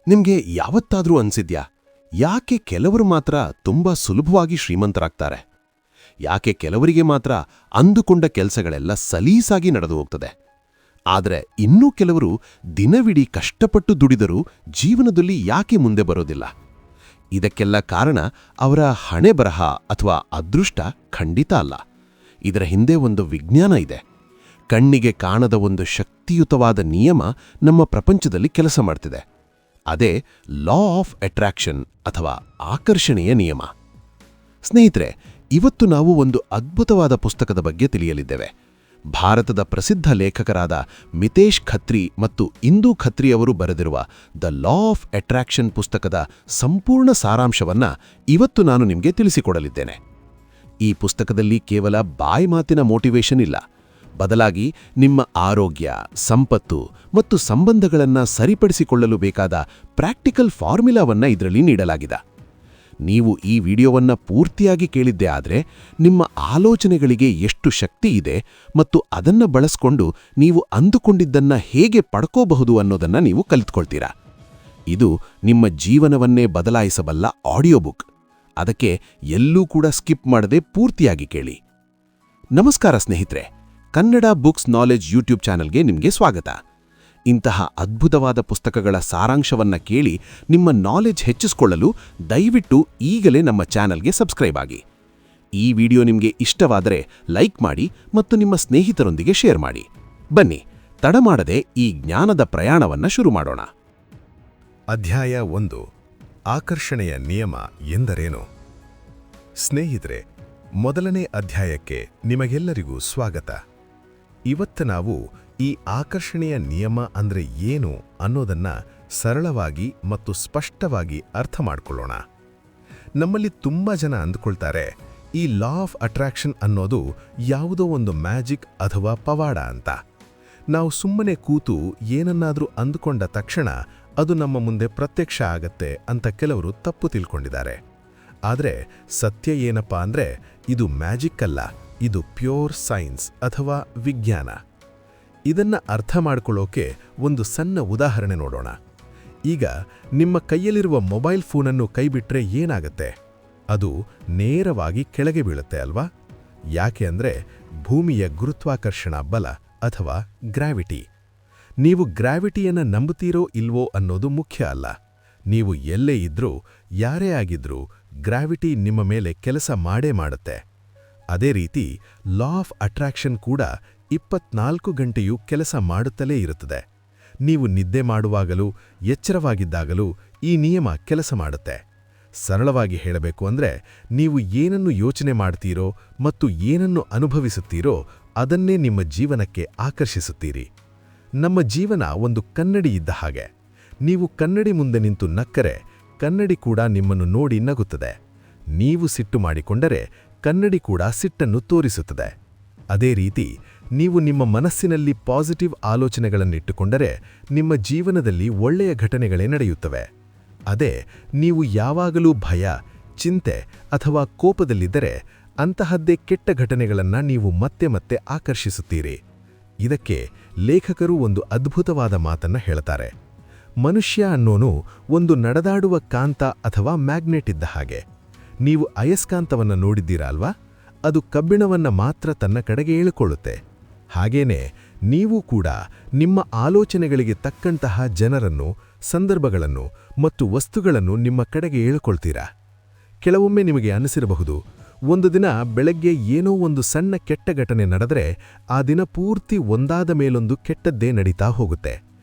ನಿಮ್ಗೆ ಯಾವತ್ತಾದ್ರೂ ಅನ್ಸಿದ್ಯಾ ಯಾಕೆ ಕೆಲವರು ಮಾತ್ರ ತುಂಬಾ ಸುಲಭವಾಗಿ ಶ್ರೀಮಂತರಾಗ್ತಾರೆ? ಯಾಕೆ ಕೆಲವರಿಗೆ ಮಾತ್ರ ಅಂದುಕೊಂಡ ಕೆಲಸಗಳೆಲ್ಲ ಸಲೀಸಾಗಿ ನಡೆದು ಹೋಗ್ತದೆ, ಆದರೆ ಇನ್ನೂ ಕೆಲವರು ದಿನವಿಡೀ ಕಷ್ಟಪಟ್ಟು ದುಡಿದರೂ ಜೀವನದಲ್ಲಿ ಯಾಕೆ ಮುಂದೆ ಬರೋದಿಲ್ಲ? ಇದಕ್ಕೆಲ್ಲ ಕಾರಣ ಅವರ ಹಣೆ ಬರಹ ಅಥವಾ ಅದೃಷ್ಟ ಖಂಡಿತ ಅಲ್ಲ. ಇದರ ಹಿಂದೆ ಒಂದು ವಿಜ್ಞಾನ ಇದೆ. ಕಣ್ಣಿಗೆ ಕಾಣದ ಒಂದು ಶಕ್ತಿಯುತವಾದ ನಿಯಮ ನಮ್ಮ ಪ್ರಪಂಚದಲ್ಲಿ ಕೆಲಸ ಮಾಡ್ತಿದೆ. ಅದೇ ಲಾ ಆಫ್ ಅಟ್ರಾಕ್ಷನ್ ಅಥವಾ ಆಕರ್ಷಣೆಯ ನಿಯಮ. ಸ್ನೇಹಿತರೆ, ಇವತ್ತು ನಾವು ಒಂದು ಅದ್ಭುತವಾದ ಪುಸ್ತಕದ ಬಗ್ಗೆ ತಿಳಿಯಲಿದ್ದೇವೆ. ಭಾರತದ ಪ್ರಸಿದ್ಧ ಲೇಖಕರಾದ ಮಿತೇಶ್ ಖತ್ರಿ ಮತ್ತು ಇಂದು ಖತ್ರಿ ಅವರು ಬರೆದಿರುವ ದ ಲಾ ಆಫ್ ಅಟ್ರಾಕ್ಷನ್ ಪುಸ್ತಕದ ಸಂಪೂರ್ಣ ಸಾರಾಂಶವನ್ನ ಇವತ್ತು ನಾನು ನಿಮಗೆ ತಿಳಿಸಿಕೊಡಲಿದ್ದೇನೆ. ಈ ಪುಸ್ತಕದಲ್ಲಿ ಕೇವಲ ಬಾಯಿ ಮಾತಿನ ಮೋಟಿವೇಶನ್ ಇಲ್ಲ, ಬದಲಾಗಿ ನಿಮ್ಮ ಆರೋಗ್ಯ, ಸಂಪತ್ತು ಮತ್ತು ಸಂಬಂಧಗಳನ್ನು ಸರಿಪಡಿಸಿಕೊಳ್ಳಲು ಬೇಕಾದ ಪ್ರಾಕ್ಟಿಕಲ್ ಫಾರ್ಮುಲಾವನ್ನ ಇದರಲ್ಲಿ ನೀಡಲಾಗಿದೆ. ನೀವು ಈ ವಿಡಿಯೋವನ್ನ ಪೂರ್ತಿಯಾಗಿ ಕೇಳಿದ್ದೇ ಆದರೆ ನಿಮ್ಮ ಆಲೋಚನೆಗಳಿಗೆ ಎಷ್ಟು ಶಕ್ತಿ ಇದೆ ಮತ್ತು ಅದನ್ನ ಬಳಸಿಕೊಂಡು ನೀವು ಅಂದುಕೊಂಡಿದ್ದನ್ನ ಹೇಗೆ ಪಡ್ಕೋಬಹುದು ಅನ್ನೋದನ್ನ ನೀವು ಕಲಿತ್ಕೊಳ್ತೀರಾ. ಇದು ನಿಮ್ಮ ಜೀವನವನ್ನೇ ಬದಲಾಯಿಸಬಲ್ಲ ಆಡಿಯೋ ಬುಕ್. ಅದಕ್ಕೆ ಎಲ್ಲೂ ಕೂಡ ಸ್ಕಿಪ್ ಮಾಡದೆ ಪೂರ್ತಿಯಾಗಿ ಕೇಳಿ. ನಮಸ್ಕಾರ ಸ್ನೇಹಿತರೆ, ಕನ್ನಡ ಬುಕ್ಸ್ ನಾಲೆಜ್ ಯೂಟ್ಯೂಬ್ ಚಾನೆಲ್ಗೆ ನಿಮಗೆ ಸ್ವಾಗತ. ಇಂತಹ ಅದ್ಭುತವಾದ ಪುಸ್ತಕಗಳ ಸಾರಾಂಶವನ್ನ ಕೇಳಿ ನಿಮ್ಮ ನಾಲೆಜ್ ಹೆಚ್ಚಿಸಿಕೊಳ್ಳಲು ದಯವಿಟ್ಟು ಈಗಲೇ ನಮ್ಮ ಚಾನೆಲ್ಗೆ ಸಬ್ಸ್ಕ್ರೈಬ್ ಆಗಿ. ಈ ವಿಡಿಯೋ ನಿಮಗೆ ಇಷ್ಟವಾದರೆ ಲೈಕ್ ಮಾಡಿ ಮತ್ತು ನಿಮ್ಮ ಸ್ನೇಹಿತರೊಂದಿಗೆ ಶೇರ್ ಮಾಡಿ. ಬನ್ನಿ, ತಡ ಮಾಡದೆ ಈ ಜ್ಞಾನದ ಪ್ರಯಾಣವನ್ನ ಶುರು ಮಾಡೋಣ. ಅಧ್ಯಾಯ 1. ಆಕರ್ಷಣೆಯ ನಿಯಮ ಎಂದರೇನು? ಸ್ನೇಹಿತರೆ, ಮೊದಲನೇ ಅಧ್ಯಾಯಕ್ಕೆ ನಿಮಗೆಲ್ಲರಿಗೂ ಸ್ವಾಗತ. ಇವತ್ತು ನಾವು ಈ ಆಕರ್ಷಣೆಯ ನಿಯಮ ಅಂದ್ರೆ ಏನು ಅನ್ನೋದನ್ನ ಸರಳವಾಗಿ ಮತ್ತು ಸ್ಪಷ್ಟವಾಗಿ ಅರ್ಥ ಮಾಡ್ಕೊಳ್ಳೋಣ. ನಮ್ಮಲ್ಲಿ ತುಂಬಾ ಜನ ಅಂದ್ಕೊಳ್ತಾರೆ, ಈ ಲಾ ಆಫ್ ಅಟ್ರಾಕ್ಷನ್ ಅನ್ನೋದು ಯಾವುದೋ ಒಂದು ಮ್ಯಾಜಿಕ್ ಅಥವಾ ಪವಾಡ ಅಂತ. ನಾವು ಸುಮ್ಮನೆ ಕೂತು ಏನನ್ನಾದ್ರೂ ಅಂದುಕೊಂಡ ತಕ್ಷಣ ಅದು ನಮ್ಮ ಮುಂದೆ ಪ್ರತ್ಯಕ್ಷ ಆಗತ್ತೆ ಅಂತ ಕೆಲವರು ತಪ್ಪು ತಿಳ್ಕೊಂಡಿದ್ದಾರೆ. ಆದರೆ ಸತ್ಯ ಏನಪ್ಪಾ ಅಂದ್ರೆ, ಇದು ಮ್ಯಾಜಿಕ್ ಅಲ್ಲ, ಇದು ಪ್ಯೂರ್ ಸೈನ್ಸ್ ಅಥವಾ ವಿಜ್ಞಾನ. ಇದನ್ನ ಅರ್ಥ ಮಾಡ್ಕೊಳ್ಳೋಕೆ ಒಂದು ಸಣ್ಣ ಉದಾಹರಣೆ ನೋಡೋಣ. ಈಗ ನಿಮ್ಮ ಕೈಯಲ್ಲಿರುವ ಮೊಬೈಲ್ ಫೋನನ್ನು ಕೈಬಿಟ್ರೆ ಏನಾಗತ್ತೆ? ಅದು ನೇರವಾಗಿ ಕೆಳಗೆ ಬೀಳುತ್ತೆ ಅಲ್ವಾ? ಯಾಕೆ ಅಂದ್ರೆ ಭೂಮಿಯ ಗುರುತ್ವಾಕರ್ಷಣಾ ಬಲ ಅಥವಾ ಗ್ರಾವಿಟಿ. ನೀವು ಗ್ರಾವಿಟಿಯನ್ನು ನಂಬುತ್ತೀರೋ ಇಲ್ವೋ ಅನ್ನೋದು ಮುಖ್ಯ ಅಲ್ಲ. ನೀವು ಎಲ್ಲೇ ಇದ್ರೂ, ಯಾರೇ ಆಗಿದ್ರೂ, ಗ್ರಾವಿಟಿ ನಿಮ್ಮ ಮೇಲೆ ಕೆಲಸ ಮಾಡೇ ಮಾಡುತ್ತೆ. ಅದೇ ರೀತಿ ಲಾ ಆಫ್ ಅಟ್ರಾಕ್ಷನ್ ಕೂಡ 24 ಗಂಟೆಯೂ ಕೆಲಸ ಮಾಡುತ್ತಲೇ ಇರುತ್ತದೆ. ನೀವು ನಿದ್ದೆ ಮಾಡುವಾಗಲೂ ಎಚ್ಚರವಾಗಿದ್ದಾಗಲೂ ಈ ನಿಯಮ ಕೆಲಸ ಮಾಡುತ್ತೆ. ಸರಳವಾಗಿ ಹೇಳಬೇಕು ಅಂದ್ರೆ, ನೀವು ಏನನ್ನು ಯೋಚನೆ ಮಾಡ್ತೀರೋ ಮತ್ತು ಏನನ್ನು ಅನುಭವಿಸುತ್ತೀರೋ ಅದನ್ನೇ ನಿಮ್ಮ ಜೀವನಕ್ಕೆ ಆಕರ್ಷಿಸುತ್ತೀರಿ. ನಮ್ಮ ಜೀವನ ಒಂದು ಕನ್ನಡಿ ಇದ್ದ ಹಾಗೆ. ನೀವು ಕನ್ನಡಿ ಮುಂದೆ ನಿಂತು ನಕ್ಕರೆ ಕನ್ನಡಿ ಕೂಡ ನಿಮ್ಮನ್ನು ನೋಡಿ ನಗುತ್ತದೆ. ನೀವು ಸಿಟ್ಟು ಮಾಡಿಕೊಂಡರೆ ಕನ್ನಡಿ ಕೂಡ ಸಿಟ್ಟನ್ನು ತೋರಿಸುತ್ತದೆ. ಅದೇ ರೀತಿ ನೀವು ನಿಮ್ಮ ಮನಸ್ಸಿನಲ್ಲಿ ಪಾಸಿಟಿವ್ ಆಲೋಚನೆಗಳನ್ನಿಟ್ಟುಕೊಂಡರೆ ನಿಮ್ಮ ಜೀವನದಲ್ಲಿ ಒಳ್ಳೆಯ ಘಟನೆಗಳೇ ನಡೆಯುತ್ತವೆ. ಅದೇ ನೀವು ಯಾವಾಗಲೂ ಭಯ, ಚಿಂತೆ ಅಥವಾ ಕೋಪದಲ್ಲಿದ್ದರೆ ಅಂತಹದ್ದೇ ಕೆಟ್ಟ ಘಟನೆಗಳನ್ನು ನೀವು ಮತ್ತೆ ಮತ್ತೆ ಆಕರ್ಷಿಸುತ್ತೀರಿ. ಇದಕ್ಕೆ ಲೇಖಕರು ಒಂದು ಅದ್ಭುತವಾದ ಮಾತನ್ನ ಹೇಳ್ತಾರೆ. ಮನುಷ್ಯ ಅನ್ನೋನು ಒಂದು ನಡೆದಾಡುವ ಕಾಂತ ಅಥವಾ ಮ್ಯಾಗ್ನೆಟ್ ಇದ್ದ ಹಾಗೆ. ನೀವು ಅಯಸ್ಕಾಂತವನ್ನು ನೋಡಿದ್ದೀರಾ ಅಲ್ವಾ? ಅದು ಕಬ್ಬಿಣವನ್ನ ಮಾತ್ರ ತನ್ನ ಕಡೆಗೆ ಎಳೆಕೊಳ್ಳುತ್ತೆ. ಹಾಗೇನೆ ನೀವು ಕೂಡ ನಿಮ್ಮ ಆಲೋಚನೆಗಳಿಗೆ ತಕ್ಕಂತಹ ಜನರನ್ನು, ಸಂದರ್ಭಗಳನ್ನು ಮತ್ತು ವಸ್ತುಗಳನ್ನು ನಿಮ್ಮ ಕಡೆಗೆ ಎಳೆಕೊಳ್ತೀರಾ. ಕೆಲವೊಮ್ಮೆ ನಿಮಗೆ ಅನಿಸಿರಬಹುದು, ಒಂದು ದಿನ ಬೆಳಗ್ಗೆ ಏನೋ ಒಂದು ಸಣ್ಣ ಕೆಟ್ಟ ಘಟನೆ ನಡೆದರೆ ಆ ದಿನ ಪೂರ್ತಿ ಒಂದಾದ ಮೇಲೊಂದು ಕೆಟ್ಟದ್ದೇ ನಡೀತಾ ಹೋಗುತ್ತೆ.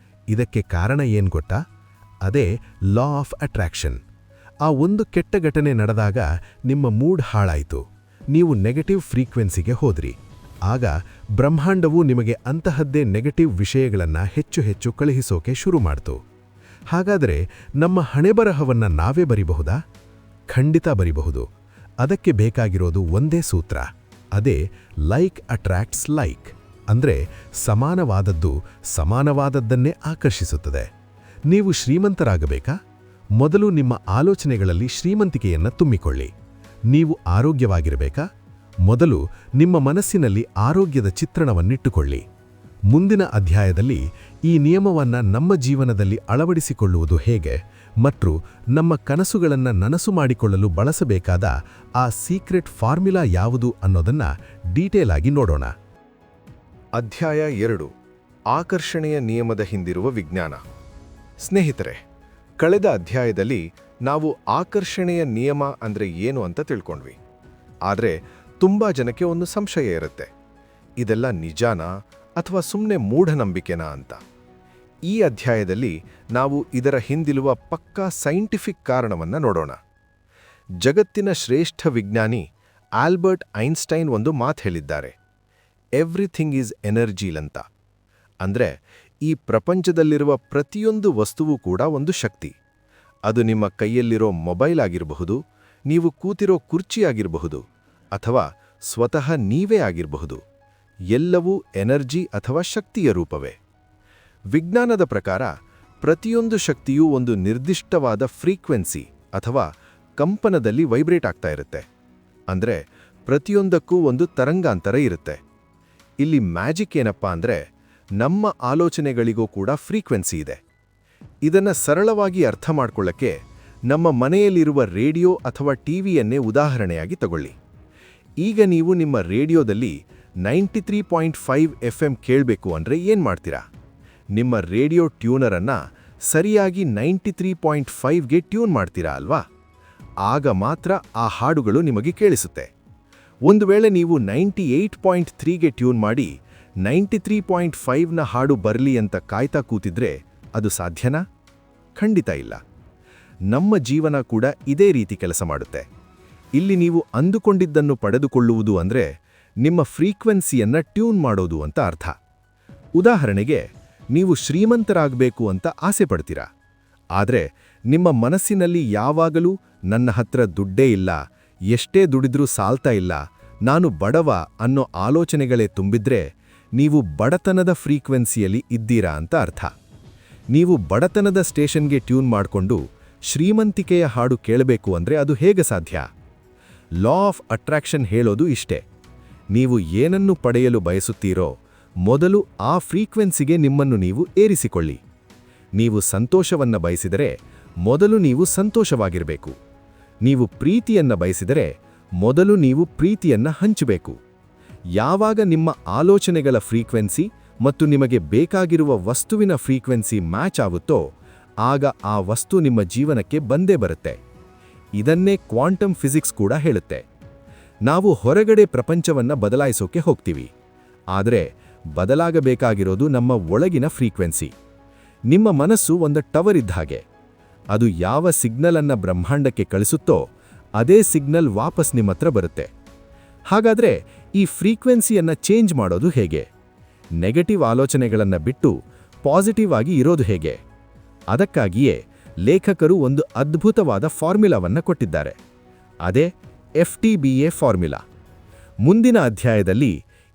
ಇದಕ್ಕೆ ಕಾರಣ ಏನ್ ಗೊತ್ತಾ? ಅದೇ ಲಾ ಆಫ್ ಅಟ್ರಾಕ್ಷನ್. ಆ ಒಂದು ಕೆಟ್ಟ ಘಟನೆ ನಡೆದಾಗ ನಿಮ್ಮ ಮೂಡ್ ಹಾಳಾಯಿತು, ನೀವು ನೆಗೆಟಿವ್ ಫ್ರೀಕ್ವೆನ್ಸಿಗೆ ಹೋದ್ರಿ. ಆಗ ಬ್ರಹ್ಮಾಂಡವು ನಿಮಗೆ ಅಂತಹದ್ದೇ ನೆಗೆಟಿವ್ ವಿಷಯಗಳನ್ನು ಹೆಚ್ಚು ಹೆಚ್ಚು ಕಳುಹಿಸೋಕೆ ಶುರು ಮಾಡ್ತು. ಹಾಗಾದರೆ ನಮ್ಮ ಹಣೆಬರಹವನ್ನ ನಾವೇ ಬರಿಬಹುದಾ? ಖಂಡಿತ ಬರಿಬಹುದು. ಅದಕ್ಕೆ ಬೇಕಾಗಿರೋದು ಒಂದೇ ಸೂತ್ರ. ಅದೇ ಲೈಕ್ ಅಟ್ರಾಕ್ಟ್ಸ್ ಲೈಕ್. ಅಂದ್ರೆ ಸಮಾನವಾದದ್ದು ಸಮಾನವಾದದ್ದನ್ನೇ ಆಕರ್ಷಿಸುತ್ತದೆ. ನೀವು ಶ್ರೀಮಂತರಾಗಬೇಕಾ? ಮೊದಲು ನಿಮ್ಮ ಆಲೋಚನೆಗಳಲ್ಲಿ ಶ್ರೀಮಂತಿಕೆಯನ್ನು ತುಂಬಿಕೊಳ್ಳಿ. ನೀವು ಆರೋಗ್ಯವಾಗಿರಬೇಕಾ? ಮೊದಲು ನಿಮ್ಮ ಮನಸ್ಸಿನಲ್ಲಿ ಆರೋಗ್ಯದ ಚಿತ್ರಣವನ್ನಿಟ್ಟುಕೊಳ್ಳಿ. ಮುಂದಿನ ಅಧ್ಯಾಯದಲ್ಲಿ ಈ ನಿಯಮವನ್ನು ನಮ್ಮ ಜೀವನದಲ್ಲಿ ಅಳವಡಿಸಿಕೊಳ್ಳುವುದು ಹೇಗೆ ಮತ್ತು ನಮ್ಮ ಕನಸುಗಳನ್ನು ನನಸು ಮಾಡಿಕೊಳ್ಳಲು ಬಳಸಬೇಕಾದ ಆ ಸೀಕ್ರೆಟ್ ಫಾರ್ಮುಲಾ ಯಾವುದು ಅನ್ನೋದನ್ನು ಡೀಟೇಲ್ ಆಗಿ ನೋಡೋಣ. ಅಧ್ಯಾಯ 2 ಆಕರ್ಷಣೆಯ ನಿಯಮದ ಹಿಂದಿರುವ ವಿಜ್ಞಾನ. ಸ್ನೇಹಿತರೆ, ಕಳೆದ ಅಧ್ಯಾಯದಲ್ಲಿ ನಾವು ಆಕರ್ಷಣೆಯ ನಿಯಮ ಅಂದ್ರೆ ಏನು ಅಂತ ತಿಳ್ಕೊಂಡ್ವಿ. ಆದರೆ ತುಂಬಾ ಜನಕ್ಕೆ ಒಂದು ಸಂಶಯ ಇರುತ್ತೆ, ಇದೆಲ್ಲ ನಿಜಾನಾ ಅಥವಾ ಸುಮ್ಮನೆ ಮೂಢನಂಬಿಕೆನಾ ಅಂತ. ಈ ಅಧ್ಯಾಯದಲ್ಲಿ ನಾವು ಇದರ ಹಿಂದಿರುವ ಪಕ್ಕಾ ಸೈಂಟಿಫಿಕ್ ಕಾರಣವನ್ನು ನೋಡೋಣ. ಜಗತ್ತಿನ ಶ್ರೇಷ್ಠ ವಿಜ್ಞಾನಿ ಆಲ್ಬರ್ಟ್ ಐನ್ಸ್ಟೈನ್ ಒಂದು ಮಾತು ಹೇಳಿದ್ದಾರೆ, ಎವ್ರಿಥಿಂಗ್ ಈಸ್ ಎನರ್ಜಿಲ್ ಅಂತ. ಅಂದ್ರೆ ಈ ಪ್ರಪಂಚದಲ್ಲಿರುವ ಪ್ರತಿಯೊಂದು ವಸ್ತುವು ಕೂಡ ಒಂದು ಶಕ್ತಿ. ಅದು ನಿಮ್ಮ ಕೈಯಲ್ಲಿರೋ ಮೊಬೈಲ್ ಆಗಿರಬಹುದು, ನೀವು ಕೂತಿರೋ ಕುರ್ಚಿ ಆಗಿರಬಹುದು, ಅಥವಾ ಸ್ವತಃ ನೀವೇ ಆಗಿರಬಹುದು. ಎಲ್ಲವೂ ಎನರ್ಜಿ ಅಥವಾ ಶಕ್ತಿಯ ರೂಪವೇ. ವಿಜ್ಞಾನದ ಪ್ರಕಾರ ಪ್ರತಿಯೊಂದು ಶಕ್ತಿಯೂ ಒಂದು ನಿರ್ದಿಷ್ಟವಾದ ಫ್ರೀಕ್ವೆನ್ಸಿ ಅಥವಾ ಕಂಪನದಲ್ಲಿ ವೈಬ್ರೇಟ್ ಆಗ್ತಾ ಇರುತ್ತೆ. ಅಂದ್ರೆ ಪ್ರತಿಯೊಂದಕ್ಕೂ ಒಂದು ತರಂಗಾಂತರ ಇರುತ್ತೆ. ಇಲ್ಲಿ ಮ್ಯಾಜಿಕ್ ಏನಪ್ಪಾ ಅಂದ್ರೆ, ನಮ್ಮ ಆಲೋಚನೆಗಳಿಗೂ ಕೂಡ ಫ್ರೀಕ್ವೆನ್ಸಿ ಇದೆ. ಇದನ್ನು ಸರಳವಾಗಿ ಅರ್ಥ ಮಾಡ್ಕೊಳ್ಳಕ್ಕೆ ನಮ್ಮ ಮನೆಯಲ್ಲಿರುವ ರೇಡಿಯೋ ಅಥವಾ ಟಿವಿಯನ್ನೇ ಉದಾಹರಣೆಯಾಗಿ ತಗೊಳ್ಳಿ. ಈಗ ನೀವು ನಿಮ್ಮ ರೇಡಿಯೋದಲ್ಲಿ 93.5 FM ಕೇಳಬೇಕು ಅಂದ್ರೆ ಏನು ಮಾಡ್ತೀರಾ? ನಿಮ್ಮ ರೇಡಿಯೋ ಟ್ಯೂನರನ್ನು ಸರಿಯಾಗಿ 93.5ಗೆ ಟ್ಯೂನ್ ಮಾಡ್ತೀರಾ ಅಲ್ವಾ? ಆಗ ಮಾತ್ರ ಆ ಹಾಡುಗಳು ನಿಮಗೆ ಕೇಳಿಸುತ್ತೆ. ಒಂದು ವೇಳೆ ನೀವು 98.3ಗೆ ಟ್ಯೂನ್ ಮಾಡಿ 93.5ನ ಹಾಡು ಬರಲಿ ಅಂತ ಕಾಯ್ತಾ ಕೂತಿದ್ರೆ ಅದು ಸಾಧ್ಯನಾ? ಖಂಡಿತ ಇಲ್ಲ. ನಮ್ಮ ಜೀವನ ಕೂಡ ಇದೇ ರೀತಿ ಕೆಲಸ ಮಾಡುತ್ತೆ. ಇಲ್ಲಿ ನೀವು ಅಂದುಕೊಂಡಿದ್ದನ್ನು ಪಡೆದುಕೊಳ್ಳುವುದು ಅಂದ್ರೆ ನಿಮ್ಮ ಫ್ರೀಕ್ವೆನ್ಸಿಯನ್ನು ಟ್ಯೂನ್ ಮಾಡೋದು ಅಂತ ಅರ್ಥ. ಉದಾಹರಣೆಗೆ, ನೀವು ಶ್ರೀಮಂತರಾಗಬೇಕು ಅಂತ ಆಸೆ ಪಡ್ತೀರಾ. ಆದರೆ ನಿಮ್ಮ ಮನಸ್ಸಿನಲ್ಲಿ ಯಾವಾಗಲೂ ನನ್ನ ಹತ್ರ ದುಡ್ಡೇ ಇಲ್ಲ, ಎಷ್ಟೇ ದುಡಿದ್ರೂ ಸಾಲ್ತಾ ಇಲ್ಲ, ನಾನು ಬಡವ ಅನ್ನೋ ಆಲೋಚನೆಗಳೇ ತುಂಬಿದ್ರೆ ನೀವು ಬಡತನದ ಫ್ರೀಕ್ವೆನ್ಸಿಯಲ್ಲಿ ಇದ್ದೀರಾ ಅಂತ ಅರ್ಥ. ನೀವು ಬಡತನದ ಸ್ಟೇಷನ್ಗೆ ಟ್ಯೂನ್ ಮಾಡಿಕೊಂಡು ಶ್ರೀಮಂತಿಕೆಯ ಹಾಡು ಕೇಳಬೇಕು ಅಂದ್ರೆ ಅದು ಹೇಗೆ ಸಾಧ್ಯ? ಲಾ ಆಫ್ ಅಟ್ರಾಕ್ಷನ್ ಹೇಳೋದು ಇಷ್ಟೇ. ನೀವು ಏನನ್ನು ಪಡೆಯಲು ಬಯಸುತ್ತೀರೋ ಮೊದಲು ಆ ಫ್ರೀಕ್ವೆನ್ಸಿಗೆ ನಿಮ್ಮನ್ನು ನೀವು ಏರಿಸಿಕೊಳ್ಳಿ. ನೀವು ಸಂತೋಷವನ್ನು ಬಯಸಿದರೆ ಮೊದಲು ನೀವು ಸಂತೋಷವಾಗಿರಬೇಕು. ನೀವು ಪ್ರೀತಿಯನ್ನ ಬಯಸಿದರೆ ಮೊದಲು ನೀವು ಪ್ರೀತಿಯನ್ನ ಹಂಚಬೇಕು. ಯಾವಾಗ ನಿಮ್ಮ ಆಲೋಚನೆಗಳ ಫ್ರೀಕ್ವೆನ್ಸಿ ಮತ್ತು ನಿಮಗೆ ಬೇಕಾಗಿರುವ ವಸ್ತುವಿನ ಫ್ರೀಕ್ವೆನ್ಸಿ ಮ್ಯಾಚ್ ಆಗುತ್ತೋ ಆಗ ಆ ವಸ್ತು ನಿಮ್ಮ ಜೀವನಕ್ಕೆ ಬಂದೇ ಬರುತ್ತೆ. ಇದನ್ನೇ ಕ್ವಾಂಟಮ್ ಫಿಸಿಕ್ಸ್ ಕೂಡ ಹೇಳುತ್ತೆ. ನಾವು ಹೊರಗಡೆ ಪ್ರಪಂಚವನ್ನ ಬದಲಾಯಿಸೋಕೆ ಹೋಗ್ತೀವಿ, ಆದರೆ ಬದಲಾಗಬೇಕಾಗಿರೋದು ನಮ್ಮ ಒಳಗಿನ ಫ್ರೀಕ್ವೆನ್ಸಿ. ನಿಮ್ಮ ಮನಸ್ಸು ಒಂದು ಟವರ್ ಇದ್ದ ಹಾಗೆ. ಅದು ಯಾವ ಸಿಗ್ನಲ್ ಅನ್ನ ಬ್ರಹ್ಮಾಂಡಕ್ಕೆ ಕಳಿಸುತ್ತೋ ಅದೇ ಸಿಗ್ನಲ್ ವಾಪಸ್ ನಿಮ್ಮತ್ರ ಬರುತ್ತೆ. ಹಾಗಾದ್ರೆ ಈ ಫ್ರೀಕ್ವೆನ್ಸಿಯನ್ನ ಚೇಂಜ್ ಮಾಡೋದು ಹೇಗೆ? ನೆಗೆಟಿವ್ ಆಲೋಚನೆಗಳನ್ನು ಬಿಟ್ಟು ಪಾಸಿಟಿವ್ ಆಗಿ ಇರೋದು ಹೇಗೆ? ಅದಕ್ಕಾಗಿಯೇ ಲೇಖಕರು ಒಂದು ಅದ್ಭುತವಾದ ಫಾರ್ಮುಲಾವನ್ನು ಕೊಟ್ಟಿದ್ದಾರೆ. ಅದೇ FTBA ಫಾರ್ಮುಲಾ. ಮುಂದಿನ ಅಧ್ಯಾಯದಲ್ಲಿ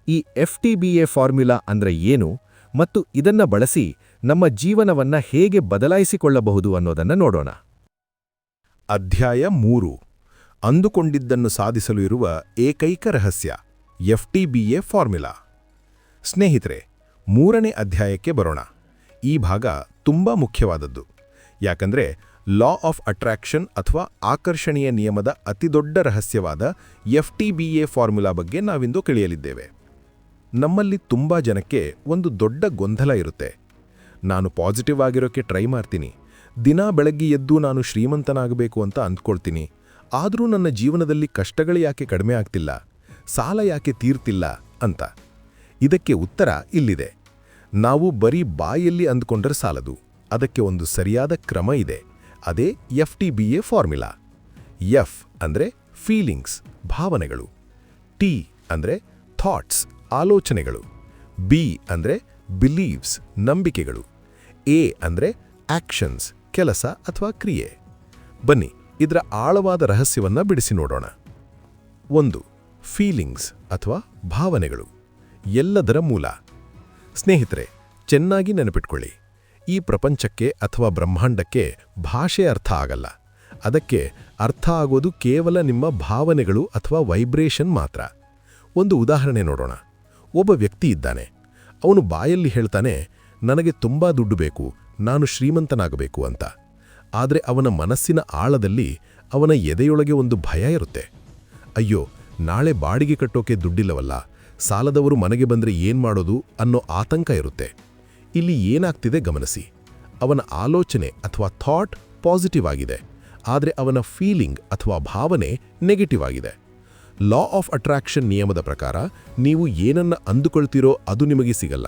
ಈ FTBA ಫಾರ್ಮುಲಾ ಅಂದ್ರೆ ಏನು ಮತ್ತು ಇದನ್ನ ಬಳಸಿ ನಮ್ಮ ಜೀವನವನ್ನ ಹೇಗೆ ಬದಲಾಯಿಸಿಕೊಳ್ಳಬಹುದು ಅನ್ನೋದನ್ನ ನೋಡೋಣ. ಅಧ್ಯಾಯ 3 ಅಂದುಕೊಂಡಿದ್ದನ್ನು ಸಾಧಿಸಲು ಇರುವ ಏಕೈಕ ರಹಸ್ಯ FTBA ಫಾರ್ಮುಲಾ. ಸ್ನೇಹಿತರೆ, 3ನೇ ಅಧ್ಯಾಯಕ್ಕೆ ಬರೋಣ. ಈ ಭಾಗ ತುಂಬಾ ಮುಖ್ಯವಾದದ್ದು. ಯಾಕಂದ್ರೆ ಲಾ ಆಫ್ ಅಟ್ರಾಕ್ಷನ್ ಅಥವಾ ಆಕರ್ಷಣೆಯ ನಿಯಮದ ಅತಿದೊಡ್ಡ ರಹಸ್ಯವಾದ FTBA ಫಾರ್ಮುಲಾ ಬಗ್ಗೆ ನಾವಿಂದು ಕಲಿಯಲಿದ್ದೇವೆ. ನಮ್ಮಲ್ಲಿ ತುಂಬಾ ಜನಕ್ಕೆ ಒಂದು ದೊಡ್ಡ ಗೊಂದಲ ಇರುತ್ತೆ. ನಾನು ಪಾಸಿಟಿವ್ ಆಗಿರೋಕ್ಕೆ ಟ್ರೈ ಮಾಡ್ತೀನಿ, ದಿನ ಬೆಳಗ್ಗೆ ಎದ್ದು ನಾನು ಶ್ರೀಮಂತನಾಗಬೇಕು ಅಂತ ಅಂದ್ಕೊಳ್ತೀನಿ, ಆದರೂ ನನ್ನ ಜೀವನದಲ್ಲಿ ಕಷ್ಟಗಳು ಯಾಕೆ ಕಡಿಮೆ ಆಗ್ತಿಲ್ಲ, ಸಾಲ ಯಾಕೆ ತೀರ್ತಿಲ್ಲ ಅಂತ. ಇದಕ್ಕೆ ಉತ್ತರ ಇಲ್ಲಿದೆ. ನಾವು ಬರೀ ಬಾಯಲ್ಲಿ ಅಂದ್ಕೊಂಡ್ರೆ ಸಾಲದು, ಅದಕ್ಕೆ ಒಂದು ಸರಿಯಾದ ಕ್ರಮ ಇದೆ. ಅದೇ FTBA ಫಾರ್ಮುಲಾ. F ಅಂದ್ರೆ ಫೀಲಿಂಗ್ಸ್, ಭಾವನೆಗಳು. T ಅಂದ್ರೆ ಥಾಟ್ಸ್, ಆಲೋಚನೆಗಳು. B ಅಂದ್ರೆ ಬಿಲೀವ್ಸ್, ನಂಬಿಕೆಗಳು. A ಅಂದ್ರೆ ಆಕ್ಷನ್ಸ್, ಕೆಲಸ ಅಥವಾ ಕ್ರಿಯೆ. ಬನ್ನಿ ಇದರ ಆಳವಾದ ರಹಸ್ಯವನ್ನ ಬಿಡಿಸಿ ನೋಡೋಣ. 1. ಫೀಲಿಂಗ್ಸ್ ಅಥವಾ ಭಾವನೆಗಳು, ಎಲ್ಲದರ ಮೂಲ. ಸ್ನೇಹಿತರೆ, ಚೆನ್ನಾಗಿ ನೆನಪಿಟ್ಕೊಳ್ಳಿ, ಈ ಪ್ರಪಂಚಕ್ಕೆ ಅಥವಾ ಬ್ರಹ್ಮಾಂಡಕ್ಕೆ ಭಾಷೆ ಅರ್ಥ ಆಗಲ್ಲ. ಅದಕ್ಕೆ ಅರ್ಥ ಆಗೋದು ಕೇವಲ ನಿಮ್ಮ ಭಾವನೆಗಳು ಅಥವಾ ವೈಬ್ರೇಷನ್ ಮಾತ್ರ. ಒಂದು ಉದಾಹರಣೆ ನೋಡೋಣ. ಒಬ್ಬ ವ್ಯಕ್ತಿ ಇದ್ದಾನೆ. ಅವನು ಬಾಯಲ್ಲಿ ಹೇಳ್ತಾನೆ, ನನಗೆ ತುಂಬಾ ದುಡ್ಡು ಬೇಕು, ನಾನು ಶ್ರೀಮಂತನಾಗಬೇಕು ಅಂತ. ಆದರೆ ಅವನ ಮನಸ್ಸಿನ ಆಳದಲ್ಲಿ ಅವನ ಎದೆಯೊಳಗೆ ಒಂದು ಭಯ ಇರುತ್ತೆ. ಅಯ್ಯೋ, ನಾಳೆ ಬಾಡಿಗೆ ಕಟ್ಟೋಕೆ ದುಡ್ಡಿಲ್ಲವಲ್ಲ, ಸಾಲದವರು ಮನೆಗೆ ಬಂದರೆ ಏನ್ಮಾಡೋದು ಅನ್ನೋ ಆತಂಕ ಇರುತ್ತೆ. ಇಲ್ಲಿ ಏನಾಗ್ತಿದೆ ಗಮನಿಸಿ. ಅವನ ಆಲೋಚನೆ ಅಥವಾ ಥಾಟ್ ಪಾಸಿಟಿವ್ ಆಗಿದೆ, ಆದರೆ ಅವನ ಫೀಲಿಂಗ್ ಅಥವಾ ಭಾವನೆ ನೆಗೆಟಿವ್ ಆಗಿದೆ. ಲಾ ಆಫ್ ಅಟ್ರಾಕ್ಷನ್ ನಿಯಮದ ಪ್ರಕಾರ ನೀವು ಏನನ್ನ ಅಂದುಕೊಳ್ತೀರೋ ಅದು ನಿಮಗೆ ಸಿಗಲ್ಲ.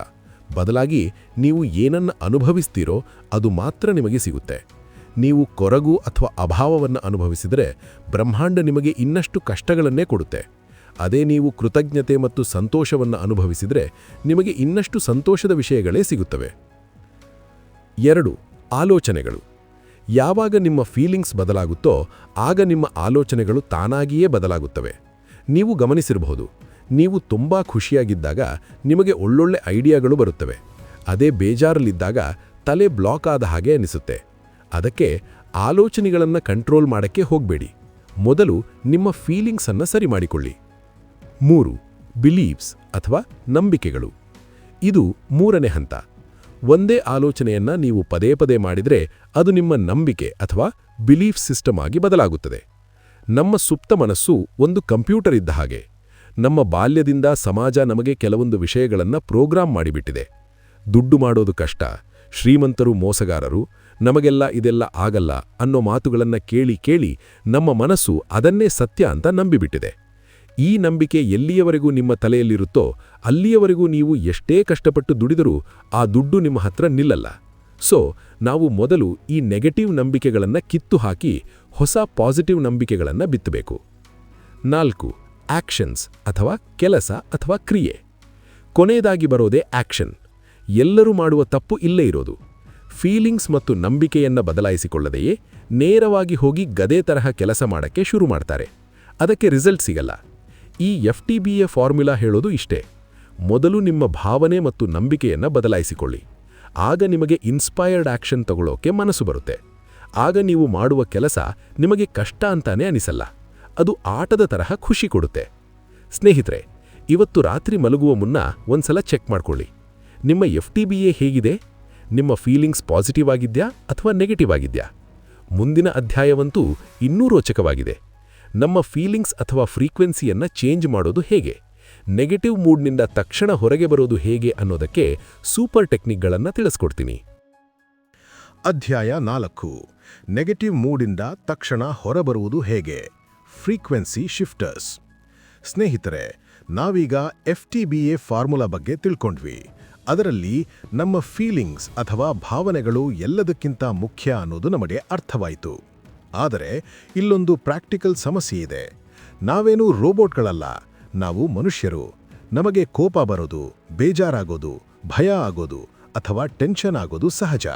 ಬದಲಾಗಿ ನೀವು ಏನನ್ನ ಅನುಭವಿಸ್ತೀರೋ ಅದು ಮಾತ್ರ ನಿಮಗೆ ಸಿಗುತ್ತೆ. ನೀವು ಕೊರಗು ಅಥವಾ ಅಭಾವವನ್ನು ಅನುಭವಿಸಿದರೆ ಬ್ರಹ್ಮಾಂಡ ನಿಮಗೆ ಇನ್ನಷ್ಟು ಕಷ್ಟಗಳನ್ನೇ ಕೊಡುತ್ತೆ. ಅದೇ ನೀವು ಕೃತಜ್ಞತೆ ಮತ್ತು ಸಂತೋಷವನ್ನು ಅನುಭವಿಸಿದರೆ ನಿಮಗೆ ಇನ್ನಷ್ಟು ಸಂತೋಷದ ವಿಷಯಗಳೇ ಸಿಗುತ್ತವೆ. 2. ಆಲೋಚನೆಗಳು. ಯಾವಾಗ ನಿಮ್ಮ ಫೀಲಿಂಗ್ಸ್ ಬದಲಾಗುತ್ತೋ ಆಗ ನಿಮ್ಮ ಆಲೋಚನೆಗಳು ತಾನಾಗಿಯೇ ಬದಲಾಗುತ್ತವೆ. ನೀವು ಗಮನಿಸಿರಬಹುದು, ನೀವು ತುಂಬಾ ಖುಷಿಯಾಗಿದ್ದಾಗ ನಿಮಗೆ ಒಳ್ಳೊಳ್ಳೆ ಐಡಿಯಾಗಳು ಬರುತ್ತವೆ. ಅದೇ ಬೇಜಾರಲ್ಲಿದ್ದಾಗ ತಲೆ ಬ್ಲಾಕ್ ಆದ ಹಾಗೆ ಅನಿಸುತ್ತೆ. ಅದಕ್ಕೆ ಆಲೋಚನೆಗಳನ್ನು ಕಂಟ್ರೋಲ್ ಮಾಡಕ್ಕೆ ಹೋಗಬೇಡಿ. ಮೊದಲು ನಿಮ್ಮ ಫೀಲಿಂಗ್ಸ್ ಅನ್ನು ಸರಿ ಮಾಡಿಕೊಳ್ಳಿ. 3. ಬಿಲೀವ್ಸ್ ಅಥವಾ ನಂಬಿಕೆಗಳು. ಇದು 3ನೇ ಹಂತ. ಒಂದೇ ಆಲೋಚನೆಯನ್ನ ನೀವು ಪದೇ ಪದೇ ಮಾಡಿದರೆ ಅದು ನಿಮ್ಮ ನಂಬಿಕೆ ಅಥವಾ ಬಿಲೀಫ್ ಸಿಸ್ಟಮ್ ಆಗಿ ಬದಲಾಗುತ್ತದೆ. ನಮ್ಮ ಸುಪ್ತ ಮನಸ್ಸು ಒಂದು ಕಂಪ್ಯೂಟರ್ ಇದ್ದ ಹಾಗೆ. ನಮ್ಮ ಬಾಲ್ಯದಿಂದ ಸಮಾಜ ನಮಗೆ ಕೆಲವೊಂದು ವಿಷಯಗಳನ್ನು ಪ್ರೋಗ್ರಾಮ್ ಮಾಡಿಬಿಟ್ಟಿದೆ. ದುಡ್ಡು ಮಾಡೋದು ಕಷ್ಟ, ಶ್ರೀಮಂತರು ಮೋಸಗಾರರು, ನಮಗೆಲ್ಲ ಇದೆಲ್ಲ ಆಗಲ್ಲ ಅನ್ನೋ ಮಾತುಗಳನ್ನು ಕೇಳಿ ಕೇಳಿ ನಮ್ಮ ಮನಸ್ಸು ಅದನ್ನೇ ಸತ್ಯ ಅಂತ ನಂಬಿಬಿಟ್ಟಿದೆ. ಈ ನಂಬಿಕೆ ಎಲ್ಲಿಯವರೆಗೂ ನಿಮ್ಮ ತಲೆಯಲ್ಲಿರುತ್ತೋ ಅಲ್ಲಿಯವರೆಗೂ ನೀವು ಎಷ್ಟೇ ಕಷ್ಟಪಟ್ಟು ದುಡಿದರೂ ಆ ದುಡ್ಡು ನಿಮ್ಮ ಹತ್ರ ನಿಲ್ಲಲ್ಲ. ಸೊ ನಾವು ಮೊದಲು ಈ ನೆಗೆಟಿವ್ ನಂಬಿಕೆಗಳನ್ನು ಕಿತ್ತು ಹಾಕಿ ಹೊಸ ಪಾಸಿಟಿವ್ ನಂಬಿಕೆಗಳನ್ನು ಬಿತ್ತಬೇಕು. 4. ಆಕ್ಷನ್ಸ್ ಅಥವಾ ಕೆಲಸ ಅಥವಾ ಕ್ರಿಯೆ. ಕೊನೆಯದಾಗಿ ಬರೋದೇ ಆಕ್ಷನ್. ಎಲ್ಲರೂ ಮಾಡುವ ತಪ್ಪು ಇಲ್ಲೇ ಇರೋದು. ಫೀಲಿಂಗ್ಸ್ ಮತ್ತು ನಂಬಿಕೆಯನ್ನು ಬದಲಾಯಿಸಿಕೊಳ್ಳದೆಯೇ ನೇರವಾಗಿ ಹೋಗಿ ಗದೆ ತರಹ ಕೆಲಸ ಮಾಡಕ್ಕೆ ಶುರು ಮಾಡ್ತಾರೆ. ಅದಕ್ಕೆ ರಿಸಲ್ಟ್ ಸಿಗಲ್ಲ. ಈ FTBA ಫಾರ್ಮುಲಾ ಹೇಳೋದು ಇಷ್ಟೇ. ಮೊದಲು ನಿಮ್ಮ ಭಾವನೆ ಮತ್ತು ನಂಬಿಕೆಯನ್ನು ಬದಲಾಯಿಸಿಕೊಳ್ಳಿ. ಆಗ ನಿಮಗೆ ಇನ್ಸ್ಪೈರ್ಡ್ ಆಕ್ಷನ್ ತಗೊಳ್ಳೋಕೆ ಮನಸ್ಸು ಬರುತ್ತೆ. ಆಗ ನೀವು ಮಾಡುವ ಕೆಲಸ ನಿಮಗೆ ಕಷ್ಟ ಅಂತಾನೆ ಅನಿಸಲ್ಲ, ಅದು ಆಟದ ತರಹ ಖುಷಿ ಕೊಡುತ್ತೆ. ಸ್ನೇಹಿತರೆ, ಇವತ್ತು ರಾತ್ರಿ ಮಲಗುವ ಮುನ್ನ ಒಂದ್ಸಲ ಚೆಕ್ ಮಾಡ್ಕೊಳ್ಳಿ. ನಿಮ್ಮ FTBA ಹೇಗಿದೆ? ನಿಮ್ಮ ಫೀಲಿಂಗ್ಸ್ ಪಾಸಿಟಿವ್ ಆಗಿದ್ಯಾ ಅಥವಾ ನೆಗೆಟಿವ್ ಆಗಿದ್ಯಾ? ಮುಂದಿನ ಅಧ್ಯಾಯವಂತೂ ಇನ್ನೂ ರೋಚಕವಾಗಿದೆ. ನಮ್ಮ ಫೀಲಿಂಗ್ಸ್ ಅಥವಾ ಫ್ರೀಕ್ವೆನ್ಸಿಯನ್ನು ಚೇಂಜ್ ಮಾಡೋದು ಹೇಗೆ, ನೆಗೆಟಿವ್ ಮೂಡ್ನಿಂದ ತಕ್ಷಣ ಹೊರಗೆ ಬರೋದು ಹೇಗೆ ಅನ್ನೋದಕ್ಕೆ ಸೂಪರ್ ಟೆಕ್ನಿಕ್ಗಳನ್ನು ತಿಳಿಸ್ಕೊಡ್ತೀನಿ. ಅಧ್ಯಾಯ 4. ನೆಗೆಟಿವ್ ಮೂಡಿಂದ ತಕ್ಷಣ ಹೊರಬರುವುದು ಹೇಗೆ? Frequency shifters. ಸ್ನೇಹಿತರೆ, ನಾವೀಗ FTBA ಫಾರ್ಮುಲಾ ಬಗ್ಗೆ ತಿಳ್ಕೊಂಡ್ವಿ. ಅದರಲ್ಲಿ ನಮ್ಮ ಫೀಲಿಂಗ್ಸ್ ಅಥವಾ ಭಾವನೆಗಳು ಎಲ್ಲದಕ್ಕಿಂತ ಮುಖ್ಯ ಅನ್ನೋದು ನಮಗೆ ಅರ್ಥವಾಯಿತು. ಆದರೆ ಇಲ್ಲೊಂದು ಪ್ರಾಕ್ಟಿಕಲ್ ಸಮಸ್ಯೆ ಇದೆ. ನಾವೇನೂ ರೋಬೋಟ್ಗಳಲ್ಲ, ನಾವು ಮನುಷ್ಯರು. ನಮಗೆ ಕೋಪ ಬರೋದು, ಬೇಜಾರಾಗೋದು, ಭಯ ಆಗೋದು ಅಥವಾ ಟೆನ್ಷನ್ ಆಗೋದು ಸಹಜ.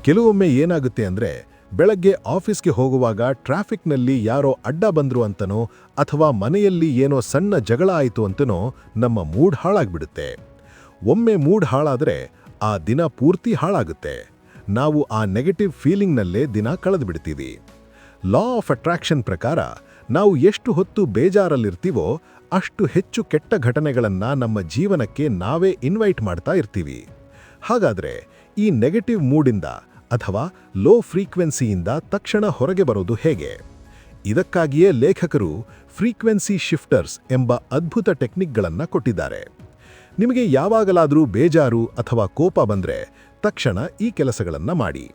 ಕೆಲವೊಮ್ಮೆ ಏನಾಗುತ್ತೆ ಅಂದರೆ, ಬೆಳಗ್ಗೆ ಆಫೀಸ್ಗೆ ಹೋಗುವಾಗ ಟ್ರಾಫಿಕ್ನಲ್ಲಿ ಯಾರೋ ಅಡ್ಡ ಬಂದ್ರು ಅಂತನೋ ಅಥವಾ ಮನೆಯಲ್ಲಿ ಏನೋ ಸಣ್ಣ ಜಗಳ ಆಯಿತು ಅಂತನೋ ನಮ್ಮ ಮೂಡ್ ಹಾಳಾಗ್ಬಿಡುತ್ತೆ. ಒಮ್ಮೆ ಮೂಡ್ ಹಾಳಾದರೆ ಆ ದಿನ ಪೂರ್ತಿ ಹಾಳಾಗುತ್ತೆ. ನಾವು ಆ ನೆಗೆಟಿವ್ ಫೀಲಿಂಗ್ನಲ್ಲೇ ದಿನ ಕಳೆದುಬಿಡ್ತೀವಿ. ಲಾ ಆಫ್ ಅಟ್ರಾಕ್ಷನ್ ಪ್ರಕಾರ ನಾವು ಎಷ್ಟು ಹೊತ್ತು ಬೇಜಾರಲ್ಲಿರ್ತೀವೋ ಅಷ್ಟು ಹೆಚ್ಚು ಕೆಟ್ಟ ಘಟನೆಗಳನ್ನು ನಮ್ಮ ಜೀವನಕ್ಕೆ ನಾವೇ ಇನ್ವೈಟ್ ಮಾಡ್ತಾ ಇರ್ತೀವಿ. ಹಾಗಾದರೆ ಈ ನೆಗೆಟಿವ್ ಮೂಡಿಂದ ಅಥವಾ ಲೋ ಫ್ರೀಕ್ವೆನ್ಸಿಯಿಂದ ತಕ್ಷಣ ಹೊರಗೆ ಬರೋದು ಹೇಗೆ? ಇದಕ್ಕಾಗಿಯೇ ಲೇಖಕರು ಫ್ರೀಕ್ವೆನ್ಸಿ ಶಿಫ್ಟರ್ಸ್ ಎಂಬ ಅದ್ಭುತ ಟೆಕ್ನಿಕ್ಗಳನ್ನು ಕೊಟ್ಟಿದ್ದಾರೆ. ನಿಮಗೆ ಯಾವಾಗಲಾದರೂ ಬೇಜಾರು ಅಥವಾ ಕೋಪ ಬಂದರೆ ತಕ್ಷಣ ಈ ಕೆಲಸಗಳನ್ನು ಮಾಡಿ.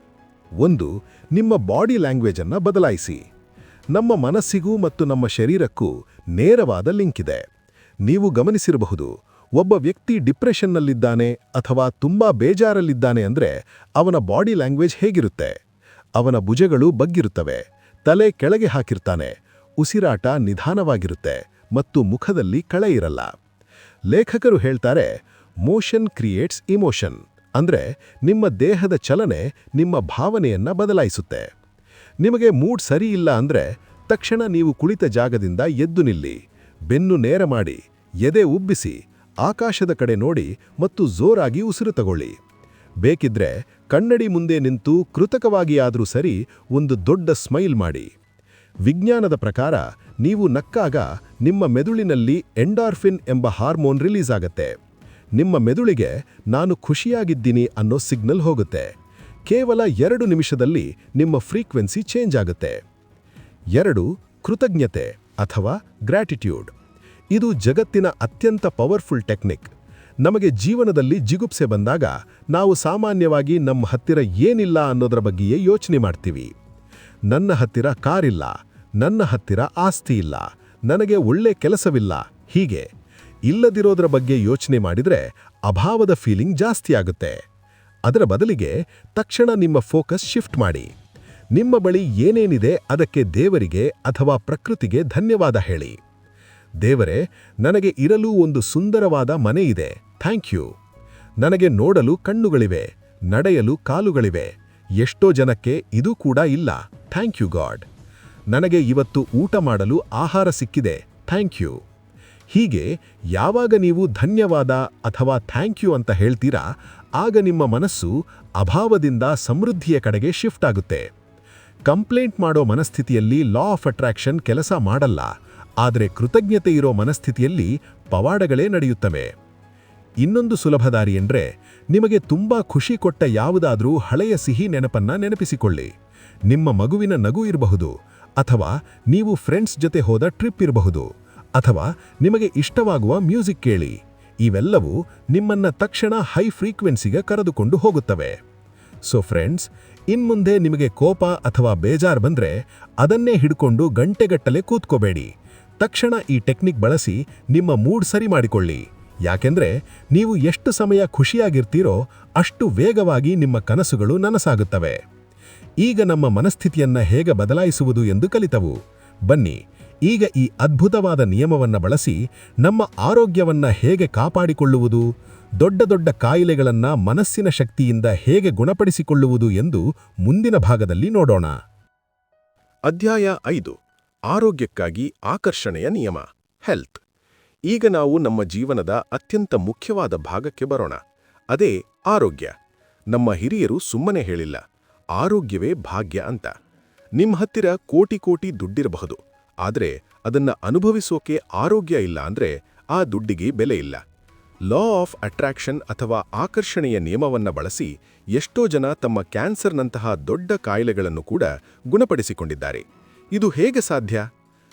1. ನಿಮ್ಮ ಬಾಡಿ ಲ್ಯಾಂಗ್ವೇಜನ್ನು ಬದಲಾಯಿಸಿ. ನಮ್ಮ ಮನಸ್ಸಿಗೂ ಮತ್ತು ನಮ್ಮ ಶರೀರಕ್ಕೂ ನೇರವಾದ ಲಿಂಕ್ ಇದೆ. ನೀವು ಗಮನಿಸಿರಬಹುದು, ಒಬ್ಬ ವ್ಯಕ್ತಿ ಡಿಪ್ರೆಷನ್ನಲ್ಲಿದ್ದಾನೆ ಅಥವಾ ತುಂಬಾ ಬೇಜಾರಲ್ಲಿದ್ದಾನೆ ಅಂದರೆ ಅವನ ಬಾಡಿ ಲ್ಯಾಂಗ್ವೇಜ್ ಹೇಗಿರುತ್ತೆ? ಅವನ ಭುಜಗಳು ಬಗ್ಗಿರುತ್ತವೆ, ತಲೆ ಕೆಳಗೆ ಹಾಕಿರ್ತಾನೆ, ಉಸಿರಾಟ ನಿಧಾನವಾಗಿರುತ್ತೆ ಮತ್ತು ಮುಖದಲ್ಲಿ ಕಳೆ ಇರಲ್ಲ. ಲೇಖಕರು ಹೇಳ್ತಾರೆ, ಮೋಷನ್ ಕ್ರಿಯೇಟ್ಸ್ ಇಮೋಷನ್. ಅಂದರೆ ನಿಮ್ಮ ದೇಹದ ಚಲನೆ ನಿಮ್ಮ ಭಾವನೆಯನ್ನು ಬದಲಾಯಿಸುತ್ತೆ. ನಿಮಗೆ ಮೂಡ್ ಸರಿ ಇಲ್ಲ ಅಂದರೆ ತಕ್ಷಣ ನೀವು ಕುಳಿತ ಜಾಗದಿಂದ ಎದ್ದು ನಿಲ್ಲಿ, ಬೆನ್ನು ನೇರ ಮಾಡಿ, ಎದೆ ಉಬ್ಬಿಸಿ, ಆಕಾಶದ ಕಡೆ ನೋಡಿ ಮತ್ತು ಜೋರಾಗಿ ಉಸಿರು ತಗೊಳ್ಳಿ. ಬೇಕಿದ್ರೆ ಕನ್ನಡಿ ಮುಂದೆ ನಿಂತು ಕೃತಕವಾಗಿಯಾದರೂ ಸರಿ ಒಂದು ದೊಡ್ಡ ಸ್ಮೈಲ್ ಮಾಡಿ. ವಿಜ್ಞಾನದ ಪ್ರಕಾರ ನೀವು ನಕ್ಕಾಗ ನಿಮ್ಮ ಮೆದುಳಿನಲ್ಲಿ ಎಂಡಾರ್ಫಿನ್ ಎಂಬ ಹಾರ್ಮೋನ್ ರಿಲೀಸ್ ಆಗತ್ತೆ. ನಿಮ್ಮ ಮೆದುಳಿಗೆ ನಾನು ಖುಷಿಯಾಗಿದ್ದೀನಿ ಅನ್ನೋ ಸಿಗ್ನಲ್ ಹೋಗುತ್ತೆ. ಕೇವಲ 2 ನಿಮಿಷದಲ್ಲಿ ನಿಮ್ಮ ಫ್ರೀಕ್ವೆನ್ಸಿ ಚೇಂಜ್ ಆಗುತ್ತೆ. 2. ಕೃತಜ್ಞತೆ ಅಥವಾ ಗ್ರ್ಯಾಟಿಟ್ಯೂಡ್. ಇದು ಜಗತ್ತಿನ ಅತ್ಯಂತ ಪವರ್ಫುಲ್ ಟೆಕ್ನಿಕ್. ನಮಗೆ ಜೀವನದಲ್ಲಿ ಜಿಗುಪ್ಸೆ ಬಂದಾಗ ನಾವು ಸಾಮಾನ್ಯವಾಗಿ ನಮ್ಮ ಹತ್ತಿರ ಏನಿಲ್ಲ ಅನ್ನೋದರ ಬಗ್ಗೆಯೇ ಯೋಚನೆ ಮಾಡ್ತೀವಿ. ನನ್ನ ಹತ್ತಿರ ಕಾರಿಲ್ಲ, ನನ್ನ ಹತ್ತಿರ ಆಸ್ತಿ ಇಲ್ಲ, ನನಗೆ ಒಳ್ಳೆ ಕೆಲಸವಿಲ್ಲ, ಹೀಗೆ ಇಲ್ಲದಿರೋದ್ರ ಬಗ್ಗೆ ಯೋಚನೆ ಮಾಡಿದ್ರೆ ಅಭಾವದ ಫೀಲಿಂಗ್ ಜಾಸ್ತಿ ಆಗುತ್ತೆ. ಅದರ ಬದಲಿಗೆ ತಕ್ಷಣ ನಿಮ್ಮ ಫೋಕಸ್ ಶಿಫ್ಟ್ ಮಾಡಿ. ನಿಮ್ಮ ಬಳಿ ಏನೇನಿದೆ ಅದಕ್ಕೆ ದೇವರಿಗೆ ಅಥವಾ ಪ್ರಕೃತಿಗೆ ಧನ್ಯವಾದ ಹೇಳಿ. ದೇವರೇ, ನನಗೆ ಇರಲು ಒಂದು ಸುಂದರವಾದ ಮನೆ ಇದೆ, ಥ್ಯಾಂಕ್ ಯು. ನನಗೆ ನೋಡಲು ಕಣ್ಣುಗಳಿವೆ, ನಡೆಯಲು ಕಾಲುಗಳಿವೆ, ಎಷ್ಟೋ ಜನಕ್ಕೆ ಇದು ಕೂಡ ಇಲ್ಲ, ಥ್ಯಾಂಕ್ ಯು ಗಾಡ್. ನನಗೆ ಇವತ್ತು ಊಟ ಮಾಡಲು ಆಹಾರ ಸಿಕ್ಕಿದೆ, ಥ್ಯಾಂಕ್ ಯು. ಹೀಗೆ ಯಾವಾಗ ನೀವು ಧನ್ಯವಾದ ಅಥವಾ ಥ್ಯಾಂಕ್ ಯು ಅಂತ ಹೇಳ್ತೀರಾ, ಆಗ ನಿಮ್ಮ ಮನಸ್ಸು ಅಭಾವದಿಂದ ಸಮೃದ್ಧಿಯ ಕಡೆಗೆ ಶಿಫ್ಟ್ ಆಗುತ್ತೆ. ಕಂಪ್ಲೇಂಟ್ ಮಾಡೋ ಮನಸ್ಥಿತಿಯಲ್ಲಿ ಲಾ ಆಫ್ ಅಟ್ರಾಕ್ಷನ್ ಕೆಲಸ ಮಾಡಲ್ಲ, ಆದರೆ ಕೃತಜ್ಞತೆ ಇರೋ ಮನಸ್ಥಿತಿಯಲ್ಲಿ ಪವಾಡಗಳೇ ನಡೆಯುತ್ತವೆ. ಇನ್ನೊಂದು ಸುಲಭ ದಾರಿ ಎಂದ್ರೆ, ನಿಮಗೆ ತುಂಬಾ ಖುಷಿ ಕೊಟ್ಟ ಯಾವುದಾದ್ರೂ ಹಳೆಯ ಸಿಹಿ ನೆನಪನ್ನ ನೆನಪಿಸಿಕೊಳ್ಳಿ. ನಿಮ್ಮ ಮಗುವಿನ ನಗು ಇರಬಹುದು, ಅಥವಾ ನೀವು ಫ್ರೆಂಡ್ಸ್ ಜೊತೆ ಹೋದ ಟ್ರಿಪ್ ಇರಬಹುದು, ಅಥವಾ ನಿಮಗೆ ಇಷ್ಟವಾಗುವ ಮ್ಯೂಸಿಕ್ ಕೇಳಿ. ಇವೆಲ್ಲವೂ ನಿಮ್ಮನ್ನ ತಕ್ಷಣ ಹೈ ಫ್ರೀಕ್ವೆನ್ಸಿಗೆ ಕರೆದುಕೊಂಡು ಹೋಗುತ್ತವೆ. ಸೊ ಫ್ರೆಂಡ್ಸ್, ಇನ್ಮುಂದೆ ನಿಮಗೆ ಕೋಪ ಅಥವಾ ಬೇಜಾರ್ ಬಂದ್ರೆ ಅದನ್ನೇ ಹಿಡ್ಕೊಂಡು ಗಂಟೆಗಟ್ಟಲೆ ಕೂತ್ಕೋಬೇಡಿ. ತಕ್ಷಣ ಈ ಟೆಕ್ನಿಕ್ ಬಳಸಿ ನಿಮ್ಮ ಮೂಡ್ ಸರಿ ಮಾಡಿಕೊಳ್ಳಿ. ಯಾಕೆಂದ್ರೆ ನೀವು ಎಷ್ಟು ಸಮಯ ಖುಷಿಯಾಗಿರ್ತೀರೋ ಅಷ್ಟು ವೇಗವಾಗಿ ನಿಮ್ಮ ಕನಸುಗಳು ನನಸಾಗುತ್ತವೆ. ಈಗ ನಮ್ಮ ಮನಸ್ಥಿತಿಯನ್ನ ಹೇಗೆ ಬದಲಾಯಿಸುವುದು ಎಂದು ಕಲಿತವು. ಬನ್ನಿ, ಈಗ ಈ ಅದ್ಭುತವಾದ ನಿಯಮವನ್ನ ಬಳಸಿ ನಮ್ಮ ಆರೋಗ್ಯವನ್ನ ಹೇಗೆ ಕಾಪಾಡಿಕೊಳ್ಳುವುದು, ದೊಡ್ಡ ದೊಡ್ಡ ಕಾಯಿಲೆಗಳನ್ನ ಮನಸ್ಸಿನ ಶಕ್ತಿಯಿಂದ ಹೇಗೆ ಗುಣಪಡಿಸಿಕೊಳ್ಳುವುದು ಎಂದು ಮುಂದಿನ ಭಾಗದಲ್ಲಿ ನೋಡೋಣ. ಅಧ್ಯಾಯ 5. ಆರೋಗ್ಯಕ್ಕಾಗಿ ಆಕರ್ಷಣೆಯ ನಿಯಮ, ಹೆಲ್ತ್. ಈಗ ನಾವು ನಮ್ಮ ಜೀವನದ ಅತ್ಯಂತ ಮುಖ್ಯವಾದ ಭಾಗಕ್ಕೆ ಬರೋಣ. ಅದೇ ಆರೋಗ್ಯ. ನಮ್ಮ ಹಿರಿಯರು ಸುಮ್ಮನೆ ಹೇಳಿಲ್ಲ, ಆರೋಗ್ಯವೇ ಭಾಗ್ಯ ಅಂತ. ನಿಮ್ಮ ಹತ್ತಿರ ಕೋಟಿ ಕೋಟಿ ದುಡ್ಡಿರಬಹುದು, ಆದರೆ ಅದನ್ನ ಅನುಭವಿಸೋಕೆ ಆರೋಗ್ಯ ಇಲ್ಲ ಅಂದ್ರೆ ಆ ದುಡ್ಡಿಗೆ ಬೆಲೆ ಇಲ್ಲ. ಲಾ ಆಫ್ ಅಟ್ರಾಕ್ಷನ್ ಅಥವಾ ಆಕರ್ಷಣೆಯ ನಿಯಮವನ್ನ ಬಳಸಿ ಎಷ್ಟೋ ಜನ ತಮ್ಮ ಕ್ಯಾನ್ಸರ್ನಂತಹ ದೊಡ್ಡ ಕಾಯಿಲೆಗಳನ್ನು ಕೂಡ ಗುಣಪಡಿಸಿಕೊಂಡಿದ್ದಾರೆ. ಇದು ಹೇಗೆ ಸಾಧ್ಯ?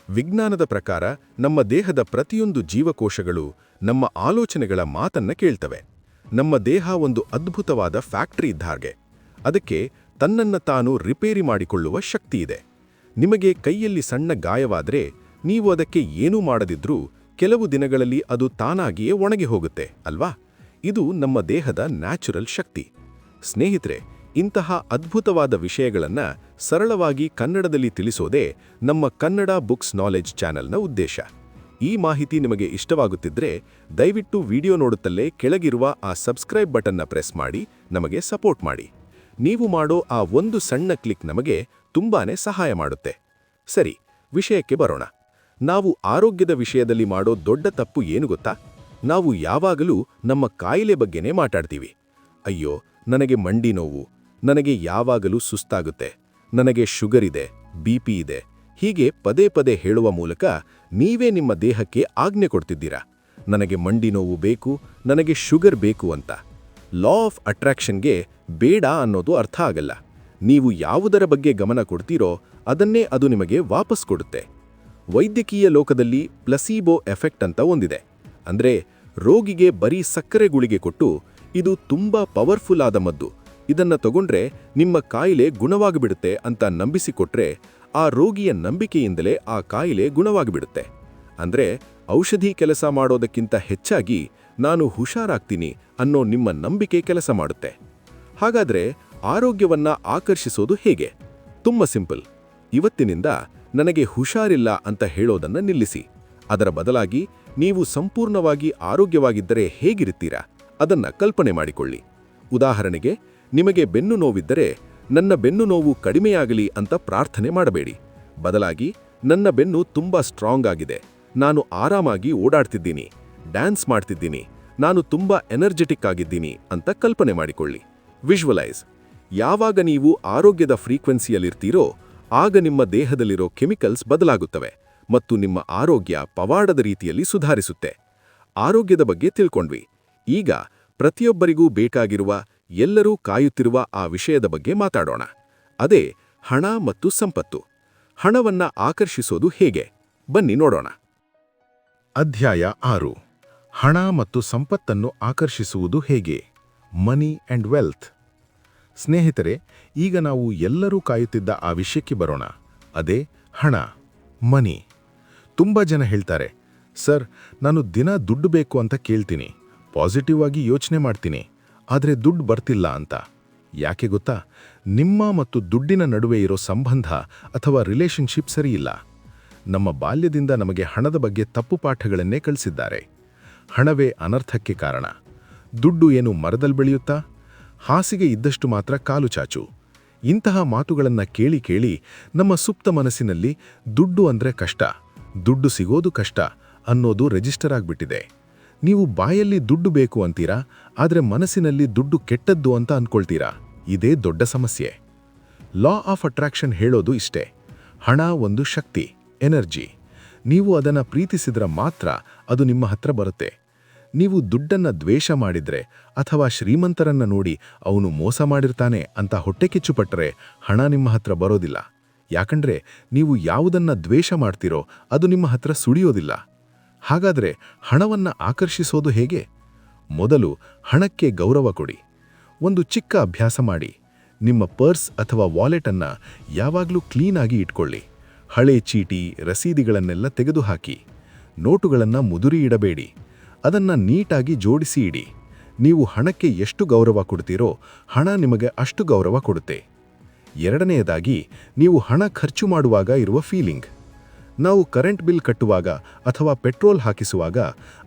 ವಿಜ್ಞಾನದ ಪ್ರಕಾರ ನಮ್ಮ ದೇಹದ ಪ್ರತಿಯೊಂದು ಜೀವಕೋಶಗಳು ನಮ್ಮ ಆಲೋಚನೆಗಳ ಮಾತನ್ನ ಕೇಳ್ತವೆ. ನಮ್ಮ ದೇಹ ಒಂದು ಅದ್ಭುತವಾದ ಫ್ಯಾಕ್ಟರಿ ಇದ್ದಾಗೆ. ಅದಕ್ಕೆ ತನ್ನನ್ನ ತಾನು ರಿಪೇರಿ ಮಾಡಿಕೊಳ್ಳುವ ಶಕ್ತಿ ಇದೆ. ನಿಮಗೆ ಕೈಯಲ್ಲಿ ಸಣ್ಣ ಗಾಯವಾದರೆ ನೀವು ಅದಕ್ಕೆ ಏನೂ ಮಾಡದಿದ್ರೂ ಕೆಲವು ದಿನಗಳಲ್ಲಿ ಅದು ತಾನಾಗಿಯೇ ಒಣಗಿ ಹೋಗುತ್ತೆ ಅಲ್ವಾ? ಇದು ನಮ್ಮ ದೇಹದ ನ್ಯಾಚುರಲ್ ಶಕ್ತಿ. ಸ್ನೇಹಿತರೆ, ಇಂತಹ ಅದ್ಭುತವಾದ ವಿಷಯಗಳನ್ನ ಸರಳವಾಗಿ ಕನ್ನಡದಲ್ಲಿ ತಿಳಿಸೋದೇ ನಮ್ಮ ಕನ್ನಡ ಬುಕ್ಸ್ ನಾಲೆಡ್ಜ್ ಚಾನೆಲ್ನ ಉದ್ದೇಶ. ಈ ಮಾಹಿತಿ ನಿಮಗೆ ಇಷ್ಟವಾಗುತ್ತಿದ್ರೆ ದಯವಿಟ್ಟು ವಿಡಿಯೋ ನೋಡುತ್ತಲೇ ಕೆಳಗಿರುವ ಆ ಸಬ್ಸ್ಕ್ರೈಬ್ ಬಟನ್ನ ಪ್ರೆಸ್ ಮಾಡಿ ನಮಗೆ ಸಪೋರ್ಟ್ ಮಾಡಿ. ನೀವು ಮಾಡೋ ಆ ಒಂದು ಸಣ್ಣ ಕ್ಲಿಕ್ ನಮಗೆ ತುಂಬಾನೇ ಸಹಾಯ ಮಾಡುತ್ತೆ. ಸರಿ, ವಿಷಯಕ್ಕೆ ಬರೋಣ. ನಾವು ಆರೋಗ್ಯದ ವಿಷಯದಲ್ಲಿ ಮಾಡೋ ದೊಡ್ಡ ತಪ್ಪು ಏನು ಗೊತ್ತಾ? ನಾವು ಯಾವಾಗಲೂ ನಮ್ಮ ಕಾಯಿಲೆ ಬಗ್ಗೆನೇ ಮಾತಾಡ್ತೀವಿ. ಅಯ್ಯೋ, ನನಗೆ ಮಂಡಿ ನೋವು, ನನಗೆ ಯಾವಾಗಲೂ ಸುಸ್ತಾಗುತ್ತೆ, ನನಗೆ ಶುಗರ್ ಇದೆ, ಬಿಪಿ ಇದೆ, ಹೀಗೆ ಪದೇ ಪದೇ ಹೇಳುವ ಮೂಲಕ ನೀವೇ ನಿಮ್ಮ ದೇಹಕ್ಕೆ ಆಜ್ಞೆ ಕೊಡ್ತಿದ್ದೀರಾ, ನನಗೆ ಮಂಡಿ ನೋವು ಬೇಕು, ನನಗೆ ಶುಗರ್ ಬೇಕು ಅಂತ. ಲಾ ಆಫ್ ಅಟ್ರಾಕ್ಷನ್ಗೆ ಬೇಡ ಅನ್ನೋದು ಅರ್ಥ ಆಗಲ್ಲ. ನೀವು ಯಾವುದರ ಬಗ್ಗೆ ಗಮನ ಕೊಡ್ತೀರೋ ಅದನ್ನೇ ಅದು ನಿಮಗೆ ವಾಪಸ್ ಕೊಡುತ್ತೆ. ವೈದ್ಯಕೀಯ ಲೋಕದಲ್ಲಿ ಪ್ಲಸೀಬೋ ಎಫೆಕ್ಟ್ ಅಂತ ಒಂದಿದೆ. ಅಂದ್ರೆ ರೋಗಿಗೆ ಬರೀ ಸಕ್ಕರೆ ಗುಳಿಗೆ ಕೊಟ್ಟು, ಇದು ತುಂಬಾ ಪವರ್ಫುಲ್ ಆದ ಮದ್ದು, ಇದನ್ನ ತಗೊಂಡ್ರೆ ನಿಮ್ಮ ಕಾಯಿಲೆ ಗುಣವಾಗಿಬಿಡುತ್ತೆ ಅಂತ ನಂಬಿಸಿಕೊಟ್ರೆ ಆ ರೋಗಿಯ ನಂಬಿಕೆಯಿಂದಲೇ ಆ ಕಾಯಿಲೆ ಗುಣವಾಗಿಬಿಡುತ್ತೆ. ಅಂದ್ರೆ ಔಷಧಿ ಕೆಲಸ ಮಾಡೋದಕ್ಕಿಂತ ಹೆಚ್ಚಾಗಿ ನಾನು ಹುಷಾರಾಗ್ತೀನಿ ಅನ್ನೋ ನಿಮ್ಮ ನಂಬಿಕೆ ಕೆಲಸ ಮಾಡುತ್ತೆ. ಹಾಗಾದ್ರೆ ಆರೋಗ್ಯವನ್ನ ಆಕರ್ಷಿಸೋದು ಹೇಗೆ? ತುಂಬ ಸಿಂಪಲ್. ಇವತ್ತಿನಿಂದ ನನಗೆ ಹುಷಾರಿಲ್ಲ ಅಂತ ಹೇಳೋದನ್ನ ನಿಲ್ಲಿಸಿ. ಅದರ ಬದಲಾಗಿ ನೀವು ಸಂಪೂರ್ಣವಾಗಿ ಆರೋಗ್ಯವಾಗಿದ್ದರೆ ಹೇಗಿರುತ್ತೀರಾ ಅದನ್ನ ಕಲ್ಪನೆ ಮಾಡಿಕೊಳ್ಳಿ. ಉದಾಹರಣೆಗೆ, ನಿಮಗೆ ಬೆನ್ನು ನೋವಿದ್ದರೆ ನನ್ನ ಬೆನ್ನು ನೋವು ಕಡಿಮೆಯಾಗಲಿ ಅಂತ ಪ್ರಾರ್ಥನೆ ಮಾಡಬೇಡಿ. ಬದಲಾಗಿ, ನನ್ನ ಬೆನ್ನು ತುಂಬಾ ಸ್ಟ್ರಾಂಗ್ ಆಗಿದೆ, ನಾನು ಆರಾಮಾಗಿ ಓಡಾಡ್ತಿದ್ದೀನಿ, ಡ್ಯಾನ್ಸ್ ಮಾಡ್ತಿದ್ದೀನಿ, ನಾನು ತುಂಬಾ ಎನರ್ಜೆಟಿಕ್ ಆಗಿದ್ದೀನಿ ಅಂತ ಕಲ್ಪನೆ ಮಾಡಿಕೊಳ್ಳಿ. ವಿಜುವಲೈಸ್. ಯಾವಾಗ ನೀವು ಆರೋಗ್ಯದ ಫ್ರೀಕ್ವೆನ್ಸಿಯಲ್ಲಿರ್ತೀರೋ ಆಗ ನಿಮ್ಮ ದೇಹದಲ್ಲಿರೋ ಕೆಮಿಕಲ್ಸ್ ಬದಲಾಗುತ್ತವೆ ಮತ್ತು ನಿಮ್ಮ ಆರೋಗ್ಯ ಪವಾಡದ ರೀತಿಯಲ್ಲಿ ಸುಧಾರಿಸುತ್ತೆ. ಆರೋಗ್ಯದ ಬಗ್ಗೆ ತಿಳ್ಕೊಂಡ್ವಿ. ಈಗ ಪ್ರತಿಯೊಬ್ಬರಿಗೂ ಬೇಕಾಗಿರುವ ಎಲ್ಲರೂ ಕಾಯುತ್ತಿರುವ ಆ ವಿಷಯದ ಬಗ್ಗೆ ಮಾತಾಡೋಣ. ಅದೇ ಹಣ ಮತ್ತು ಸಂಪತ್ತು. ಹಣವನ್ನ ಆಕರ್ಷಿಸೋದು ಹೇಗೆ? ಬನ್ನಿ ನೋಡೋಣ. ಅಧ್ಯಾಯ 6. ಹಣ ಮತ್ತು ಸಂಪತ್ತನ್ನು ಆಕರ್ಷಿಸುವುದು ಹೇಗೆ? Money and wealth. ಸ್ನೇಹಿತರೆ, ಈಗ ನಾವು ಎಲ್ಲರೂ ಕಾಯುತ್ತಿದ್ದ ಆ ವಿಷಯಕ್ಕೆ ಬರೋಣ. ಅದೇ ಹಣ, ಮನಿ. ತುಂಬ ಜನ ಹೇಳ್ತಾರೆ, ಸರ್, ನಾನು ದಿನ ದುಡ್ಡು ಬೇಕು ಅಂತ ಕೇಳ್ತೀನಿ, ಪಾಸಿಟಿವ್ ಆಗಿ ಯೋಚನೆ ಮಾಡ್ತೀನಿ, ಆದರೆ ದುಡ್ಡು ಬರ್ತಿಲ್ಲ ಅಂತ. ಯಾಕೆ ಗೊತ್ತಾ? ನಿಮ್ಮ ಮತ್ತು ದುಡ್ಡಿನ ನಡುವೆ ಇರೋ ಸಂಬಂಧ ಅಥವಾ ರಿಲೇಷನ್ಶಿಪ್ ಸರಿಯಿಲ್ಲ. ನಮ್ಮ ಬಾಲ್ಯದಿಂದ ನಮಗೆ ಹಣದ ಬಗ್ಗೆ ತಪ್ಪು ಪಾಠಗಳನ್ನೇ ಕಲಿಸಿದ್ದಾರೆ. ಹಣವೇ ಅನರ್ಥಕ್ಕೆ ಕಾರಣ. ದುಡ್ಡು ಏನು ಮರದಲ್ಲಿ ಬೆಳೆಯುತ್ತಾ? ಹಾಸಿಗೆ ಇದ್ದಷ್ಟು ಮಾತ್ರ ಕಾಲು ಚಾಚು. ಇಂತಹ ಮಾತುಗಳನ್ನು ಕೇಳಿ ಕೇಳಿ ನಮ್ಮ ಸುಪ್ತ ಮನಸ್ಸಿನಲ್ಲಿ ದುಡ್ಡು ಅಂದ್ರೆ ಕಷ್ಟ, ದುಡ್ಡು ಸಿಗೋದು ಕಷ್ಟ ಅನ್ನೋದು ರಿಜಿಸ್ಟರ್ ಆಗ್ಬಿಟ್ಟಿದೆ. ನೀವು ಬಾಯಲ್ಲಿ ದುಡ್ಡು ಬೇಕು ಅಂತೀರಾ, ಆದರೆ ಮನಸ್ಸಿನಲ್ಲಿ ದುಡ್ಡು ಕೆಟ್ಟದ್ದು ಅಂತ ಅನ್ಕೊಳ್ತೀರಾ. ಇದೇ ದೊಡ್ಡ ಸಮಸ್ಯೆ. ಲಾ ಆಫ್ ಅಟ್ರಾಕ್ಷನ್ ಹೇಳೋದು ಇಷ್ಟೇ. ಹಣ ಒಂದು ಶಕ್ತಿ, ಎನರ್ಜಿ. ನೀವು ಅದನ್ನು ಪ್ರೀತಿಸಿದ್ರೆ ಮಾತ್ರ ಅದು ನಿಮ್ಮ ಹತ್ರ ಬರುತ್ತೆ. ನೀವು ದುಡ್ಡನ್ನ ದ್ವೇಷ ಮಾಡಿದ್ರೆ ಅಥವಾ ಶ್ರೀಮಂತರನ್ನ ನೋಡಿ ಅವನು ಮೋಸ ಮಾಡಿರ್ತಾನೆ ಅಂತ ಹೊಟ್ಟೆ ಕಿಚ್ಚುಪಟ್ಟರೆ ಹಣ ನಿಮ್ಮ ಹತ್ರ ಬರೋದಿಲ್ಲ. ಯಾಕಂದ್ರೆ ನೀವು ಯಾವುದನ್ನ ದ್ವೇಷ ಮಾಡ್ತೀರೋ ಅದು ನಿಮ್ಮ ಹತ್ರ ಸುಳಿಯೋದಿಲ್ಲ. ಹಾಗಾದ್ರೆ ಹಣವನ್ನ ಆಕರ್ಷಿಸೋದು ಹೇಗೆ? ಮೊದಲು ಹಣಕ್ಕೆ ಗೌರವ ಕೊಡಿ. ಒಂದು ಚಿಕ್ಕ ಅಭ್ಯಾಸ ಮಾಡಿ. ನಿಮ್ಮ ಪರ್ಸ್ ಅಥವಾ ವಾಲೆಟನ್ನು ಯಾವಾಗಲೂ ಕ್ಲೀನಾಗಿ ಇಟ್ಕೊಳ್ಳಿ. ಹಳೆ ಚೀಟಿ, ರಸೀದಿಗಳನ್ನೆಲ್ಲ ತೆಗೆದುಹಾಕಿ. ನೋಟುಗಳನ್ನು ಮುದುರಿ ಇಡಬೇಡಿ. ಅದನ್ನು ನೀಟಾಗಿ ಜೋಡಿಸಿ ಇಡಿ. ನೀವು ಹಣಕ್ಕೆ ಎಷ್ಟು ಗೌರವ ಕೊಡ್ತೀರೋ ಹಣ ನಿಮಗೆ ಅಷ್ಟು ಗೌರವ ಕೊಡುತ್ತೆ. ಎರಡನೆಯದಾಗಿ, ನೀವು ಹಣ ಖರ್ಚು ಮಾಡುವಾಗ ಇರುವ ಫೀಲಿಂಗ್. ನಾವು ಕರೆಂಟ್ ಬಿಲ್ ಕಟ್ಟುವಾಗ ಅಥವಾ ಪೆಟ್ರೋಲ್ ಹಾಕಿಸುವಾಗ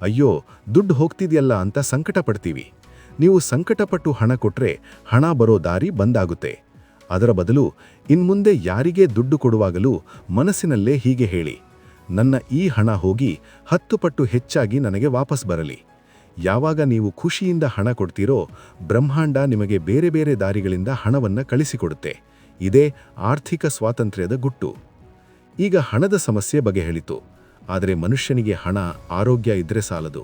ಅಯ್ಯೋ ದುಡ್ಡು ಹೋಗ್ತಿದೆಯಲ್ಲ ಅಂತ ಸಂಕಟ ಪಡ್ತೀವಿ. ನೀವು ಸಂಕಟಪಟ್ಟು ಹಣ ಕೊಟ್ಟರೆ ಹಣ ಬರೋ ದಾರಿ ಬಂದಾಗುತ್ತೆ. ಅದರ ಬದಲು ಇನ್ಮುಂದೆ ಯಾರಿಗೇ ದುಡ್ಡು ಕೊಡುವಾಗಲೂ ಮನಸ್ಸಿನಲ್ಲೇ ಹೀಗೆ ಹೇಳಿ, ನನ್ನ ಈ ಹಣ ಹೋಗಿ 10 ಪಟ್ಟು ಹೆಚ್ಚಾಗಿ ನನಗೆ ವಾಪಸ್ ಬರಲಿ. ಯಾವಾಗ ನೀವು ಖುಷಿಯಿಂದ ಹಣ ಕೊಡ್ತೀರೋ ಬ್ರಹ್ಮಾಂಡ ನಿಮಗೆ ಬೇರೆ ಬೇರೆ ದಾರಿಗಳಿಂದ ಹಣವನ್ನು ಕಳಿಸಿಕೊಡುತ್ತೆ. ಇದೇ ಆರ್ಥಿಕ ಸ್ವಾತಂತ್ರ್ಯದ ಗುಟ್ಟು. ಈಗ ಹಣದ ಸಮಸ್ಯೆ ಬಗೆಹರಿತು. ಆದರೆ ಮನುಷ್ಯನಿಗೆ ಹಣ, ಆರೋಗ್ಯ ಇದ್ರೆ ಸಾಲದು.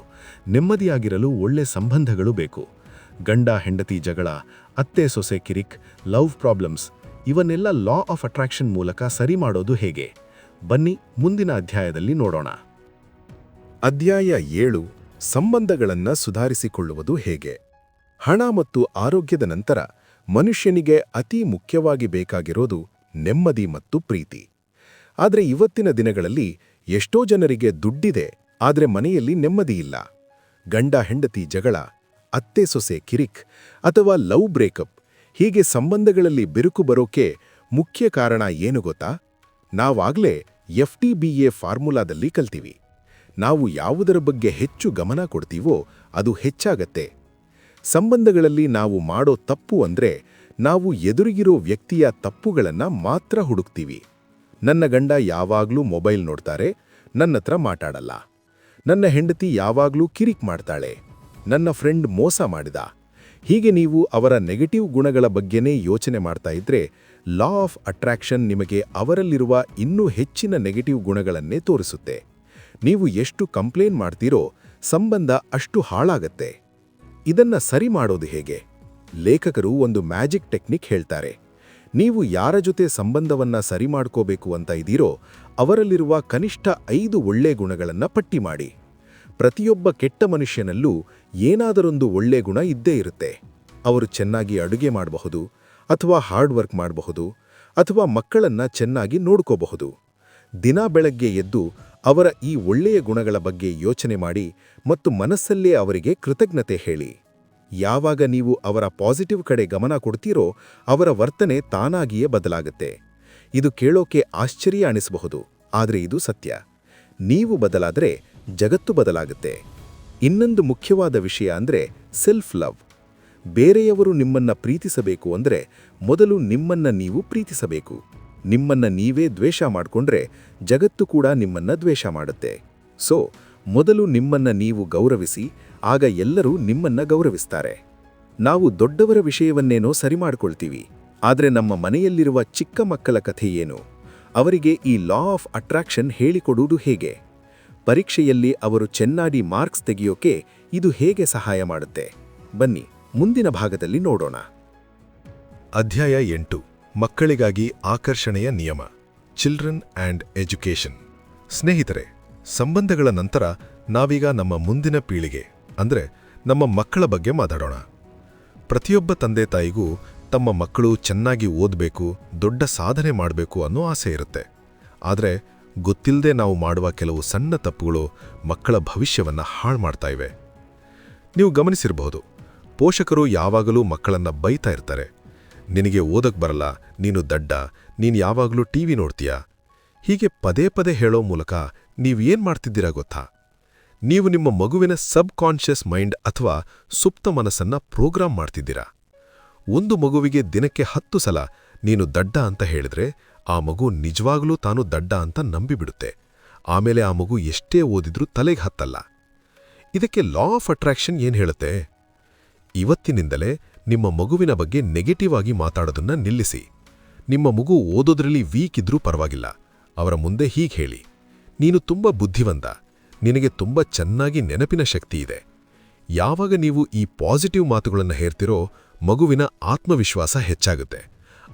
ನೆಮ್ಮದಿಯಾಗಿರಲು ಒಳ್ಳೆ ಸಂಬಂಧಗಳು ಬೇಕು. ಗಂಡ ಹೆಂಡತಿ ಜಗಳ, ಅತ್ತೆ ಸೊಸೆ ಕಿರಿಕ್, ಲವ್ ಪ್ರಾಬ್ಲಮ್ಸ್ ಇವನ್ನೆಲ್ಲ ಲಾ ಆಫ್ ಅಟ್ರಾಕ್ಷನ್ ಮೂಲಕ ಸರಿ ಮಾಡೋದು ಹೇಗೆ? ಬನ್ನಿ ಮುಂದಿನ ಅಧ್ಯಾಯದಲ್ಲಿ ನೋಡೋಣ. ಅಧ್ಯಾಯ 7. ಸಂಬಂಧಗಳನ್ನು ಸುಧಾರಿಸಿಕೊಳ್ಳುವುದು ಹೇಗೆ? ಹಣ ಮತ್ತು ಆರೋಗ್ಯದ ನಂತರ ಮನುಷ್ಯನಿಗೆ ಅತಿ ಮುಖ್ಯವಾಗಿ ಬೇಕಾಗಿರೋದು ನೆಮ್ಮದಿ ಮತ್ತು ಪ್ರೀತಿ. ಆದರೆ ಇವತ್ತಿನ ದಿನಗಳಲ್ಲಿ ಎಷ್ಟೋ ಜನರಿಗೆ ದುಡ್ಡಿದೆ, ಆದರೆ ಮನೆಯಲ್ಲಿ ನೆಮ್ಮದಿಯಿಲ್ಲ. ಗಂಡ ಹೆಂಡತಿ ಜಗಳ, ಅತ್ತೆ ಸೊಸೆ ಕಿರಿಕ್ ಅಥವಾ ಲವ್ ಬ್ರೇಕಪ್ ಹೀಗೆ ಸಂಬಂಧಗಳಲ್ಲಿ ಬಿರುಕು ಬರೋಕೆ ಮುಖ್ಯ ಕಾರಣ ಏನು ಗೊತ್ತಾ? ನಾವಾಗಲೇ FTBA ಫಾರ್ಮುಲಾದಲ್ಲಿ ಕಲ್ತೀವಿ. ನಾವು ಯಾವುದರ ಬಗ್ಗೆ ಹೆಚ್ಚು ಗಮನ ಕೊಡ್ತೀವೋ ಅದು ಹೆಚ್ಚಾಗತ್ತೆ. ಸಂಬಂಧಗಳಲ್ಲಿ ನಾವು ಮಾಡೋ ತಪ್ಪು ಅಂದ್ರೆ ನಾವು ಎದುರಿಗಿರೋ ವ್ಯಕ್ತಿಯ ತಪ್ಪುಗಳನ್ನು ಮಾತ್ರ ಹುಡುಕ್ತೀವಿ. ನನ್ನ ಗಂಡ ಯಾವಾಗ್ಲೂ ಮೊಬೈಲ್ ನೋಡ್ತಾರೆ, ನನ್ನತ್ರ ಮಾತಾಡಲ್ಲ. ನನ್ನ ಹೆಂಡತಿ ಯಾವಾಗ್ಲೂ ಕಿರಿಕ್ ಮಾಡ್ತಾಳೆ. ನನ್ನ ಫ್ರೆಂಡ್ ಮೋಸ ಮಾಡಿದ. ಹೀಗೆ ನೀವು ಅವರ ನೆಗೆಟಿವ್ ಗುಣಗಳ ಬಗ್ಗೆನೇ ಯೋಚನೆ ಮಾಡ್ತಾ ಇದ್ರೆ ಲಾ ಆಫ್ ಅಟ್ರಾಕ್ಷನ್ ನಿಮಗೆ ಅವರಲ್ಲಿರುವ ಇನ್ನೂ ಹೆಚ್ಚಿನ ನೆಗೆಟಿವ್ ಗುಣಗಳನ್ನೇ ತೋರಿಸುತ್ತೆ. ನೀವು ಎಷ್ಟು ಕಂಪ್ಲೇಂಟ್ ಮಾಡ್ತೀರೋ ಸಂಬಂಧ ಅಷ್ಟು ಹಾಳಾಗತ್ತೆ. ಇದನ್ನ ಸರಿ ಮಾಡೋದು ಹೇಗೆ? ಲೇಖಕರು ಒಂದು ಮ್ಯಾಜಿಕ್ ಟೆಕ್ನಿಕ್ ಹೇಳ್ತಾರೆ. ನೀವು ಯಾರ ಜೊತೆ ಸಂಬಂಧವನ್ನ ಸರಿ ಮಾಡ್ಕೋಬೇಕು ಅಂತ ಇದ್ದೀರೋ ಅವರಲ್ಲಿರುವ ಕನಿಷ್ಠ 5 ಒಳ್ಳೆ ಗುಣಗಳನ್ನು ಪಟ್ಟಿ ಮಾಡಿ. ಪ್ರತಿಯೊಬ್ಬ ಕೆಟ್ಟ ಮನುಷ್ಯನಲ್ಲೂ ಏನಾದರೊಂದು ಒಳ್ಳೆ ಗುಣ ಇದ್ದೇ ಇರುತ್ತೆ. ಅವರು ಚೆನ್ನಾಗಿ ಅಡುಗೆ ಮಾಡಬಹುದು, ಅಥವಾ ಹಾರ್ಡ್ ವರ್ಕ್ ಮಾಡಬಹುದು, ಅಥವಾ ಮಕ್ಕಳನ್ನ ಚೆನ್ನಾಗಿ ನೋಡ್ಕೋಬಹುದು. ದಿನ ಬೆಳಗ್ಗೆ ಎದ್ದು ಅವರ ಈ ಒಳ್ಳೆಯ ಗುಣಗಳ ಬಗ್ಗೆ ಯೋಚನೆ ಮಾಡಿ ಮತ್ತು ಮನಸ್ಸಲ್ಲೇ ಅವರಿಗೆ ಕೃತಜ್ಞತೆ ಹೇಳಿ. ಯಾವಾಗ ನೀವು ಅವರ ಪಾಸಿಟಿವ್ ಕಡೆ ಗಮನ ಕೊಡ್ತೀರೋ ಅವರ ವರ್ತನೆ ತಾನಾಗಿಯೇ ಬದಲಾಗುತ್ತೆ. ಇದು ಕೇಳೋಕೆ ಆಶ್ಚರ್ಯ ಅನಿಸಬಹುದು, ಆದರೆ ಇದು ಸತ್ಯ. ನೀವು ಬದಲಾದರೆ ಜಗತ್ತು ಬದಲಾಗುತ್ತೆ. ಇನ್ನೊಂದು ಮುಖ್ಯವಾದ ವಿಷಯ ಅಂದ್ರೆ ಸೆಲ್ಫ್ ಲವ್. ಬೇರೆಯವರು ನಿಮ್ಮನ್ನ ಪ್ರೀತಿಸಬೇಕು ಅಂದ್ರೆ ಮೊದಲು ನಿಮ್ಮನ್ನ ನೀವು ಪ್ರೀತಿಸಬೇಕು. ನಿಮ್ಮನ್ನ ನೀವೇ ದ್ವೇಷ ಮಾಡಿಕೊಂಡ್ರೆ ಜಗತ್ತು ಕೂಡ ನಿಮ್ಮನ್ನ ದ್ವೇಷ ಮಾಡುತ್ತೆ. ಸೊ ಮೊದಲು ನಿಮ್ಮನ್ನ ನೀವು ಗೌರವಿಸಿ, ಆಗ ಎಲ್ಲರೂ ನಿಮ್ಮನ್ನ ಗೌರವಿಸ್ತಾರೆ. ನಾವು ದೊಡ್ಡವರ ವಿಷಯವನ್ನೇನೋ ಸರಿ ಮಾಡ್ಕೊಳ್ತೀವಿ, ಆದರೆ ನಮ್ಮ ಮನೆಯಲ್ಲಿರುವ ಚಿಕ್ಕ ಮಕ್ಕಳ ಕಥೆ ಏನು? ಅವರಿಗೆ ಈ ಲಾ ಆಫ್ ಅಟ್ರಾಕ್ಷನ್ ಹೇಳಿಕೊಡುವುದು ಹೇಗೆ? ಪರೀಕ್ಷೆಯಲ್ಲಿ ಅವರು ಚೆನ್ನಾಗಿ ಮಾರ್ಕ್ಸ್ ತೆಗೆಯೋಕೆ ಇದು ಹೇಗೆ ಸಹಾಯ ಮಾಡುತ್ತೆ? ಬನ್ನಿ ಮುಂದಿನ ಭಾಗದಲ್ಲಿ ನೋಡೋಣ. ಅಧ್ಯಾಯ 8 ಮಕ್ಕಳಿಗಾಗಿ ಆಕರ್ಷಣೆಯ ನಿಯಮ, ಚಿಲ್ಡ್ರನ್ ಆ್ಯಂಡ್ ಎಜುಕೇಷನ್. ಸ್ನೇಹಿತರೆ, ಸಂಬಂಧಗಳ ನಂತರ ನಾವೀಗ ನಮ್ಮ ಮುಂದಿನ ಪೀಳಿಗೆ ಅಂದರೆ ನಮ್ಮ ಮಕ್ಕಳ ಬಗ್ಗೆ ಮಾತಾಡೋಣ. ಪ್ರತಿಯೊಬ್ಬ ತಂದೆ ತಾಯಿಗೂ ತಮ್ಮ ಮಕ್ಕಳು ಚೆನ್ನಾಗಿ ಓದಬೇಕು, ದೊಡ್ಡ ಸಾಧನೆ ಮಾಡಬೇಕು ಅನ್ನೋ ಆಸೆ ಇರುತ್ತೆ. ಆದರೆ ಗೊತ್ತಿಲ್ಲದೆ ನಾವು ಮಾಡುವ ಕೆಲವು ಸಣ್ಣ ತಪ್ಪುಗಳು ಮಕ್ಕಳ ಭವಿಷ್ಯವನ್ನು ಹಾಳು ಮಾಡ್ತಾ ಇವೆ. ನೀವು ಗಮನಿಸಿರಬಹುದು, ಪೋಷಕರು ಯಾವಾಗಲೂ ಮಕ್ಕಳನ್ನ ಬೈತಾ ಇರ್ತಾರೆ. ನಿನಗೆ ಓದಕ್ ಬರಲ್ಲ, ನೀನು ದಡ್ಡ, ನೀನು ಯಾವಾಗಲೂ ಟಿವಿ ನೋಡ್ತೀಯಾ, ಹೀಗೆ ಪದೇ ಪದೇ ಹೇಳೋ ಮೂಲಕ ನೀವೇನ್ ಮಾಡ್ತಿದ್ದೀರಾ ಗೊತ್ತಾ? ನೀವು ನಿಮ್ಮ ಮಗುವಿನ ಸಬ್ ಕಾನ್ಷಿಯಸ್ ಮೈಂಡ್ ಅಥವಾ ಸುಪ್ತ ಮನಸ್ಸನ್ನ ಪ್ರೋಗ್ರಾಮ್ ಮಾಡ್ತಿದ್ದೀರಾ. ಒಂದು ಮಗುವಿಗೆ ದಿನಕ್ಕೆ 10 ಸಲ ನೀನು ದಡ್ಡ ಅಂತ ಹೇಳಿದ್ರೆ ಆ ಮಗು ನಿಜವಾಗ್ಲೂ ತಾನು ದಡ್ಡ ಅಂತ ನಂಬಿಬಿಡುತ್ತೆ. ಆಮೇಲೆ ಆ ಮಗು ಎಷ್ಟೇ ಓದಿದ್ರೂ ತಲೆಗೆ ಹತ್ತಲ್ಲ. ಇದಕ್ಕೆ ಲಾ ಆಫ್ ಅಟ್ರಾಕ್ಷನ್ ಏನ್ ಹೇಳುತ್ತೆ? ಇವತ್ತಿನಿಂದಲೇ ನಿಮ್ಮ ಮಗುವಿನ ಬಗ್ಗೆ ನೆಗೆಟಿವ್ ಆಗಿ ಮಾತಾಡೋದನ್ನ ನಿಲ್ಲಿಸಿ. ನಿಮ್ಮ ಮಗು ಓದೋದ್ರಲ್ಲಿ ವೀಕ್ ಇದ್ರೂ ಪರವಾಗಿಲ್ಲ, ಅವರ ಮುಂದೆ ಹೀಗೆ ಹೇಳಿ: ನೀನು ತುಂಬ ಬುದ್ಧಿವಂತ, ನಿನಗೆ ತುಂಬ ಚೆನ್ನಾಗಿ ನೆನಪಿನ ಶಕ್ತಿ ಇದೆ. ಯಾವಾಗ ನೀವು ಈ ಪಾಸಿಟಿವ್ ಮಾತುಗಳನ್ನು ಹೇರ್ತಿರೋ, ಮಗುವಿನ ಆತ್ಮವಿಶ್ವಾಸ ಹೆಚ್ಚಾಗುತ್ತೆ,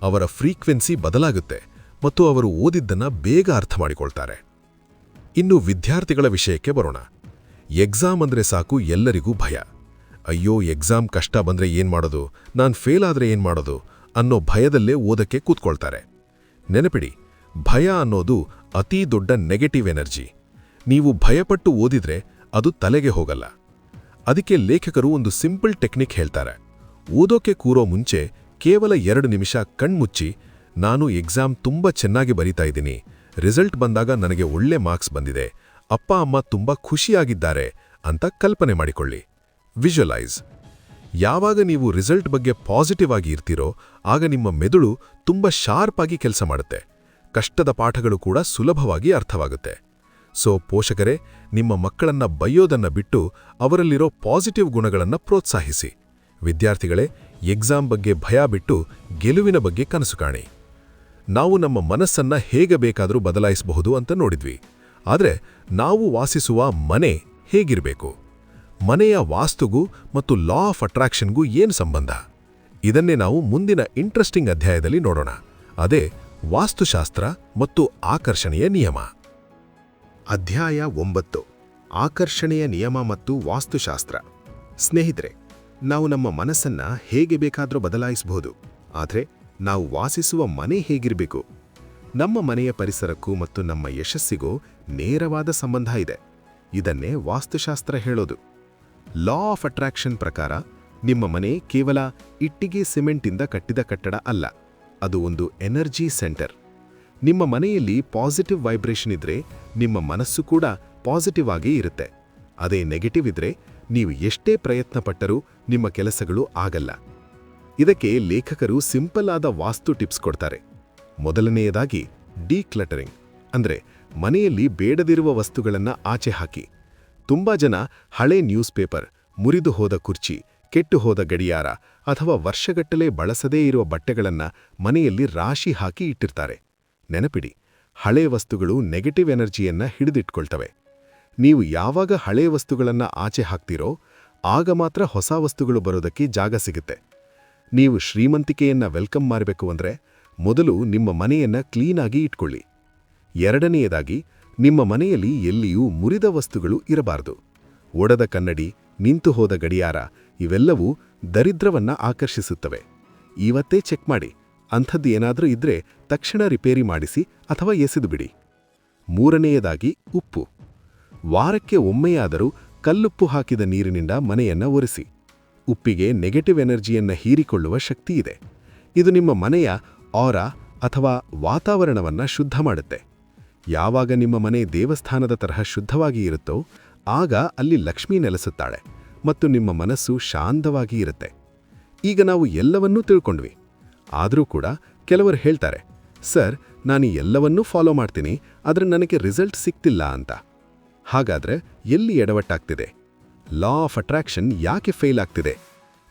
ಅವರ ಫ್ರೀಕ್ವೆನ್ಸಿ ಬದಲಾಗುತ್ತೆ ಮತ್ತು ಅವರು ಓದಿದ್ದನ್ನ ಬೇಗ ಅರ್ಥ ಮಾಡಿಕೊಳ್ತಾರೆ. ಇನ್ನು ವಿದ್ಯಾರ್ಥಿಗಳ ವಿಷಯಕ್ಕೆ ಬರೋಣ. ಎಕ್ಸಾಮ್ ಅಂದ್ರೆ ಸಾಕು ಎಲ್ಲರಿಗೂ ಭಯ. ಅಯ್ಯೋ, ಎಕ್ಸಾಮ್ ಕಷ್ಟ ಬಂದ್ರೆ ಏನ್ ಮಾಡೋದು, ನಾನ್ ಫೇಲ್ ಆದ್ರೆ ಏನ್ ಮಾಡೋದು ಅನ್ನೋ ಭಯದಲ್ಲೇ ಓದಕ್ಕೆ ಕೂತ್ಕೊಳ್ತಾರೆ. ನೆನಪಿಡಿ, ಭಯ ಅನ್ನೋದು ಅತೀ ದೊಡ್ಡ ನೆಗೆಟಿವ್ ಎನರ್ಜಿ. ನೀವು ಭಯಪಟ್ಟು ಓದಿದ್ರೆ ಅದು ತಲೆಗೆ ಹೋಗಲ್ಲ. ಅದಕ್ಕೆ ಲೇಖಕರು ಒಂದು ಸಿಂಪಲ್ ಟೆಕ್ನಿಕ್ ಹೇಳ್ತಾರೆ. ಓದೋಕೆ ಕೂರೋ ಮುಂಚೆ ಕೇವಲ 2 ನಿಮಿಷ ಕಣ್ಮುಚ್ಚಿ, ನಾನು ಎಕ್ಸಾಮ್ ತುಂಬ ಚೆನ್ನಾಗಿ ಬರೀತಾ ಇದ್ದೀನಿ, ರಿಸಲ್ಟ್ ಬಂದಾಗ ನನಗೆ ಒಳ್ಳೆ ಮಾರ್ಕ್ಸ್ ಬಂದಿದೆ, ಅಪ್ಪ ಅಮ್ಮ ತುಂಬ ಖುಷಿಯಾಗಿದ್ದಾರೆ ಅಂತ ಕಲ್ಪನೆ ಮಾಡಿಕೊಳ್ಳಿ. ವಿಜುವಲೈಸ್. ಯಾವಾಗ ನೀವು ರಿಸಲ್ಟ್ ಬಗ್ಗೆ ಪಾಸಿಟಿವ್ ಆಗಿ ಇರ್ತೀರೋ, ಆಗ ನಿಮ್ಮ ಮೆದುಳು ತುಂಬ ಶಾರ್ಪ್ ಆಗಿ ಕೆಲಸ ಮಾಡುತ್ತೆ. ಕಷ್ಟದ ಪಾಠಗಳು ಕೂಡ ಸುಲಭವಾಗಿ ಅರ್ಥವಾಗುತ್ತೆ. ಸೊ ಪೋಷಕರೇ, ನಿಮ್ಮ ಮಕ್ಕಳನ್ನ ಬೈಯೋದನ್ನ ಬಿಟ್ಟು ಅವರಲ್ಲಿರೋ ಪಾಸಿಟಿವ್ ಗುಣಗಳನ್ನ ಪ್ರೋತ್ಸಾಹಿಸಿ. ವಿದ್ಯಾರ್ಥಿಗಳೇ, ಎಕ್ಸಾಮ್ ಬಗ್ಗೆ ಭಯ ಬಿಟ್ಟು ಗೆಲುವಿನ ಬಗ್ಗೆ ಕನಸು ಕಾಣಿ. ನಾವು ನಮ್ಮ ಮನಸ್ಸನ್ನ ಹೇಗೆ ಬೇಕಾದರೂ ಬದಲಾಯಿಸಬಹುದು ಅಂತ ನೋಡಿದ್ವಿ. ಆದರೆ ನಾವು ವಾಸಿಸುವ ಮನೆ ಹೇಗಿರಬೇಕು? ಮನೆಯ ವಾಸ್ತುಗೂ ಮತ್ತು ಲಾ ಆಫ್ ಅಟ್ರಾಕ್ಷನ್ಗೂ ಏನು ಸಂಬಂಧ? ಇದನ್ನೇ ನಾವು ಮುಂದಿನ ಇಂಟ್ರೆಸ್ಟಿಂಗ್ ಅಧ್ಯಾಯದಲ್ಲಿ ನೋಡೋಣ. ಅದೇ ವಾಸ್ತುಶಾಸ್ತ್ರ ಮತ್ತು ಆಕರ್ಷಣೆಯ ನಿಯಮ. ಅಧ್ಯಾಯ 9 ಆಕರ್ಷಣೆಯ ನಿಯಮ ಮತ್ತು ವಾಸ್ತುಶಾಸ್ತ್ರ. ಸ್ನೇಹಿತರೆ, ನಾವು ನಮ್ಮ ಮನಸ್ಸನ್ನ ಹೇಗೆ ಬೇಕಾದರೂ ಬದಲಾಯಿಸಬಹುದು. ಆದರೆ ನಾವು ವಾಸಿಸುವ ಮನೆ ಹೇಗಿರಬೇಕು? ನಮ್ಮ ಮನೆಯ ಪರಿಸರಕ್ಕೂ ಮತ್ತು ನಮ್ಮ ಯಶಸ್ಸಿಗೂ ನೇರವಾದ ಸಂಬಂಧ ಇದೆ. ಇದನ್ನೇ ವಾಸ್ತುಶಾಸ್ತ್ರ ಹೇಳೋದು. ಲಾ ಆಫ್ ಅಟ್ರಾಕ್ಷನ್ ಪ್ರಕಾರ ನಿಮ್ಮ ಮನೆ ಕೇವಲ ಇಟ್ಟಿಗೆ ಸಿಮೆಂಟಿಂದ ಕಟ್ಟಿದ ಕಟ್ಟಡ ಅಲ್ಲ, ಅದು ಒಂದು ಎನರ್ಜಿ ಸೆಂಟರ್. ನಿಮ್ಮ ಮನೆಯಲ್ಲಿ ಪಾಸಿಟಿವ್ ವೈಬ್ರೇಷನ್ ಇದ್ರೆ ನಿಮ್ಮ ಮನಸ್ಸು ಕೂಡ ಪಾಸಿಟಿವ್ ಆಗೇ ಇರುತ್ತೆ. ಅದೇ ನೆಗೆಟಿವ್ ಇದ್ರೆ ನೀವು ಎಷ್ಟೇ ಪ್ರಯತ್ನ ಪಟ್ಟರೂ ನಿಮ್ಮ ಕೆಲಸಗಳು ಆಗಲ್ಲ. ಇದಕ್ಕೆ ಲೇಖಕರು ಸಿಂಪಲ್ ಆದ ವಾಸ್ತು ಟಿಪ್ಸ್ ಕೊಡ್ತಾರೆ. ಮೊದಲನೆಯದಾಗಿ ಡಿಕ್ಲಟರಿಂಗ್, ಅಂದ್ರೆ ಮನೆಯಲ್ಲಿ ಬೇಡದಿರುವ ವಸ್ತುಗಳನ್ನು ಆಚೆ ಹಾಕಿ. ತುಂಬಾ ಜನ ಹಳೆ ನ್ಯೂಸ್ ಪೇಪರ್, ಮುರಿದು ಹೋದ ಕುರ್ಚಿ, ಕೆಟ್ಟು ಹೋದ ಗಡಿಯಾರ ಅಥವಾ ವರ್ಷಗಟ್ಟಲೆ ಬಳಸದೇ ಇರುವ ಬಟ್ಟೆಗಳನ್ನ ಮನೆಯಲ್ಲಿ ರಾಶಿ ಹಾಕಿ ಇಟ್ಟಿರ್ತಾರೆ. ನೆನಪಿಡಿ, ಹಳೆ ವಸ್ತುಗಳು ನೆಗೆಟಿವ್ ಎನರ್ಜಿಯನ್ನ ಹಿಡಿದಿಟ್ಕೊಳ್ತವೆ. ನೀವು ಯಾವಾಗ ಹಳೆ ವಸ್ತುಗಳನ್ನ ಆಚೆ ಹಾಕ್ತಿರೋ ಆಗ ಮಾತ್ರ ಹೊಸ ವಸ್ತುಗಳು ಬರೋದಕ್ಕೆ ಜಾಗ ಸಿಗುತ್ತೆ. ನೀವು ಶ್ರೀಮಂತಿಕೆಯನ್ನ ವೆಲ್ಕಮ್ ಮಾಡಬೇಕು ಅಂದ್ರೆ ಮೊದಲು ನಿಮ್ಮ ಮನೆಯನ್ನ ಕ್ಲೀನಾಗಿ ಇಟ್ಕೊಳ್ಳಿ. ಎರಡನೆಯದಾಗಿ, ನಿಮ್ಮ ಮನೆಯಲ್ಲಿ ಎಲ್ಲಿಯೂ ಮುರಿದ ವಸ್ತುಗಳು ಇರಬಾರದು. ಒಡೆದ ಕನ್ನಡಿ, ನಿಂತು ಹೋದ ಗಡಿಯಾರ ಇವೆಲ್ಲವೂ ದರಿದ್ರವನ್ನ ಆಕರ್ಷಿಸುತ್ತವೆ. ಇವತ್ತೇ ಚೆಕ್ ಮಾಡಿ. ಅಂಥದ್ದು ಏನಾದರೂ ಇದ್ರೆ ತಕ್ಷಣ ರಿಪೇರಿ ಮಾಡಿಸಿ ಅಥವಾ ಎಸೆದು ಬಿಡಿ. ಮೂರನೆಯದಾಗಿ ಉಪ್ಪು. ವಾರಕ್ಕೆ ಒಮ್ಮೆಯಾದರೂ ಕಲ್ಲುಪ್ಪು ಹಾಕಿದ ನೀರಿನಿಂದ ಮನೆಯನ್ನ ಒರೆಸಿ. ಉಪ್ಪಿಗೆ ನೆಗೆಟಿವ್ ಎನರ್ಜಿಯನ್ನ ಹೀರಿಕೊಳ್ಳುವ ಶಕ್ತಿ ಇದೆ. ಇದು ನಿಮ್ಮ ಮನೆಯ ಆರಾ ಅಥವಾ ವಾತಾವರಣವನ್ನ ಶುದ್ಧ ಮಾಡುತ್ತೆ. ಯಾವಾಗ ನಿಮ್ಮ ಮನೆ ದೇವಸ್ಥಾನದ ತರಹ ಶುದ್ಧವಾಗಿ ಇರುತ್ತೋ ಆಗ ಅಲ್ಲಿ ಲಕ್ಷ್ಮೀ ನೆಲೆಸುತ್ತಾಳೆ ಮತ್ತು ನಿಮ್ಮ ಮನಸ್ಸು ಶಾಂತವಾಗಿ ಇರುತ್ತೆ. ಈಗ ನಾವು ಎಲ್ಲವನ್ನೂ ತಿಳ್ಕೊಂಡ್ವಿ. ಆದರೂ ಕೂಡ ಕೆಲವರು ಹೇಳ್ತಾರೆ, ಸರ್, ನಾನು ಎಲ್ಲವನ್ನೂ ಫಾಲೋ ಮಾಡ್ತೀನಿ, ಆದರೆ ನನಗೆ ರಿಸಲ್ಟ್ ಸಿಗ್ತಿಲ್ಲ ಅಂತ. ಹಾಗಾದ್ರೆ ಎಲ್ಲಿ ಎಡವಟ್ಟಾಗ್ತಿದೆ? ಲಾ ಆಫ್ ಅಟ್ರಾಕ್ಷನ್ ಯಾಕೆ ಫೇಲ್ ಆಗ್ತಿದೆ?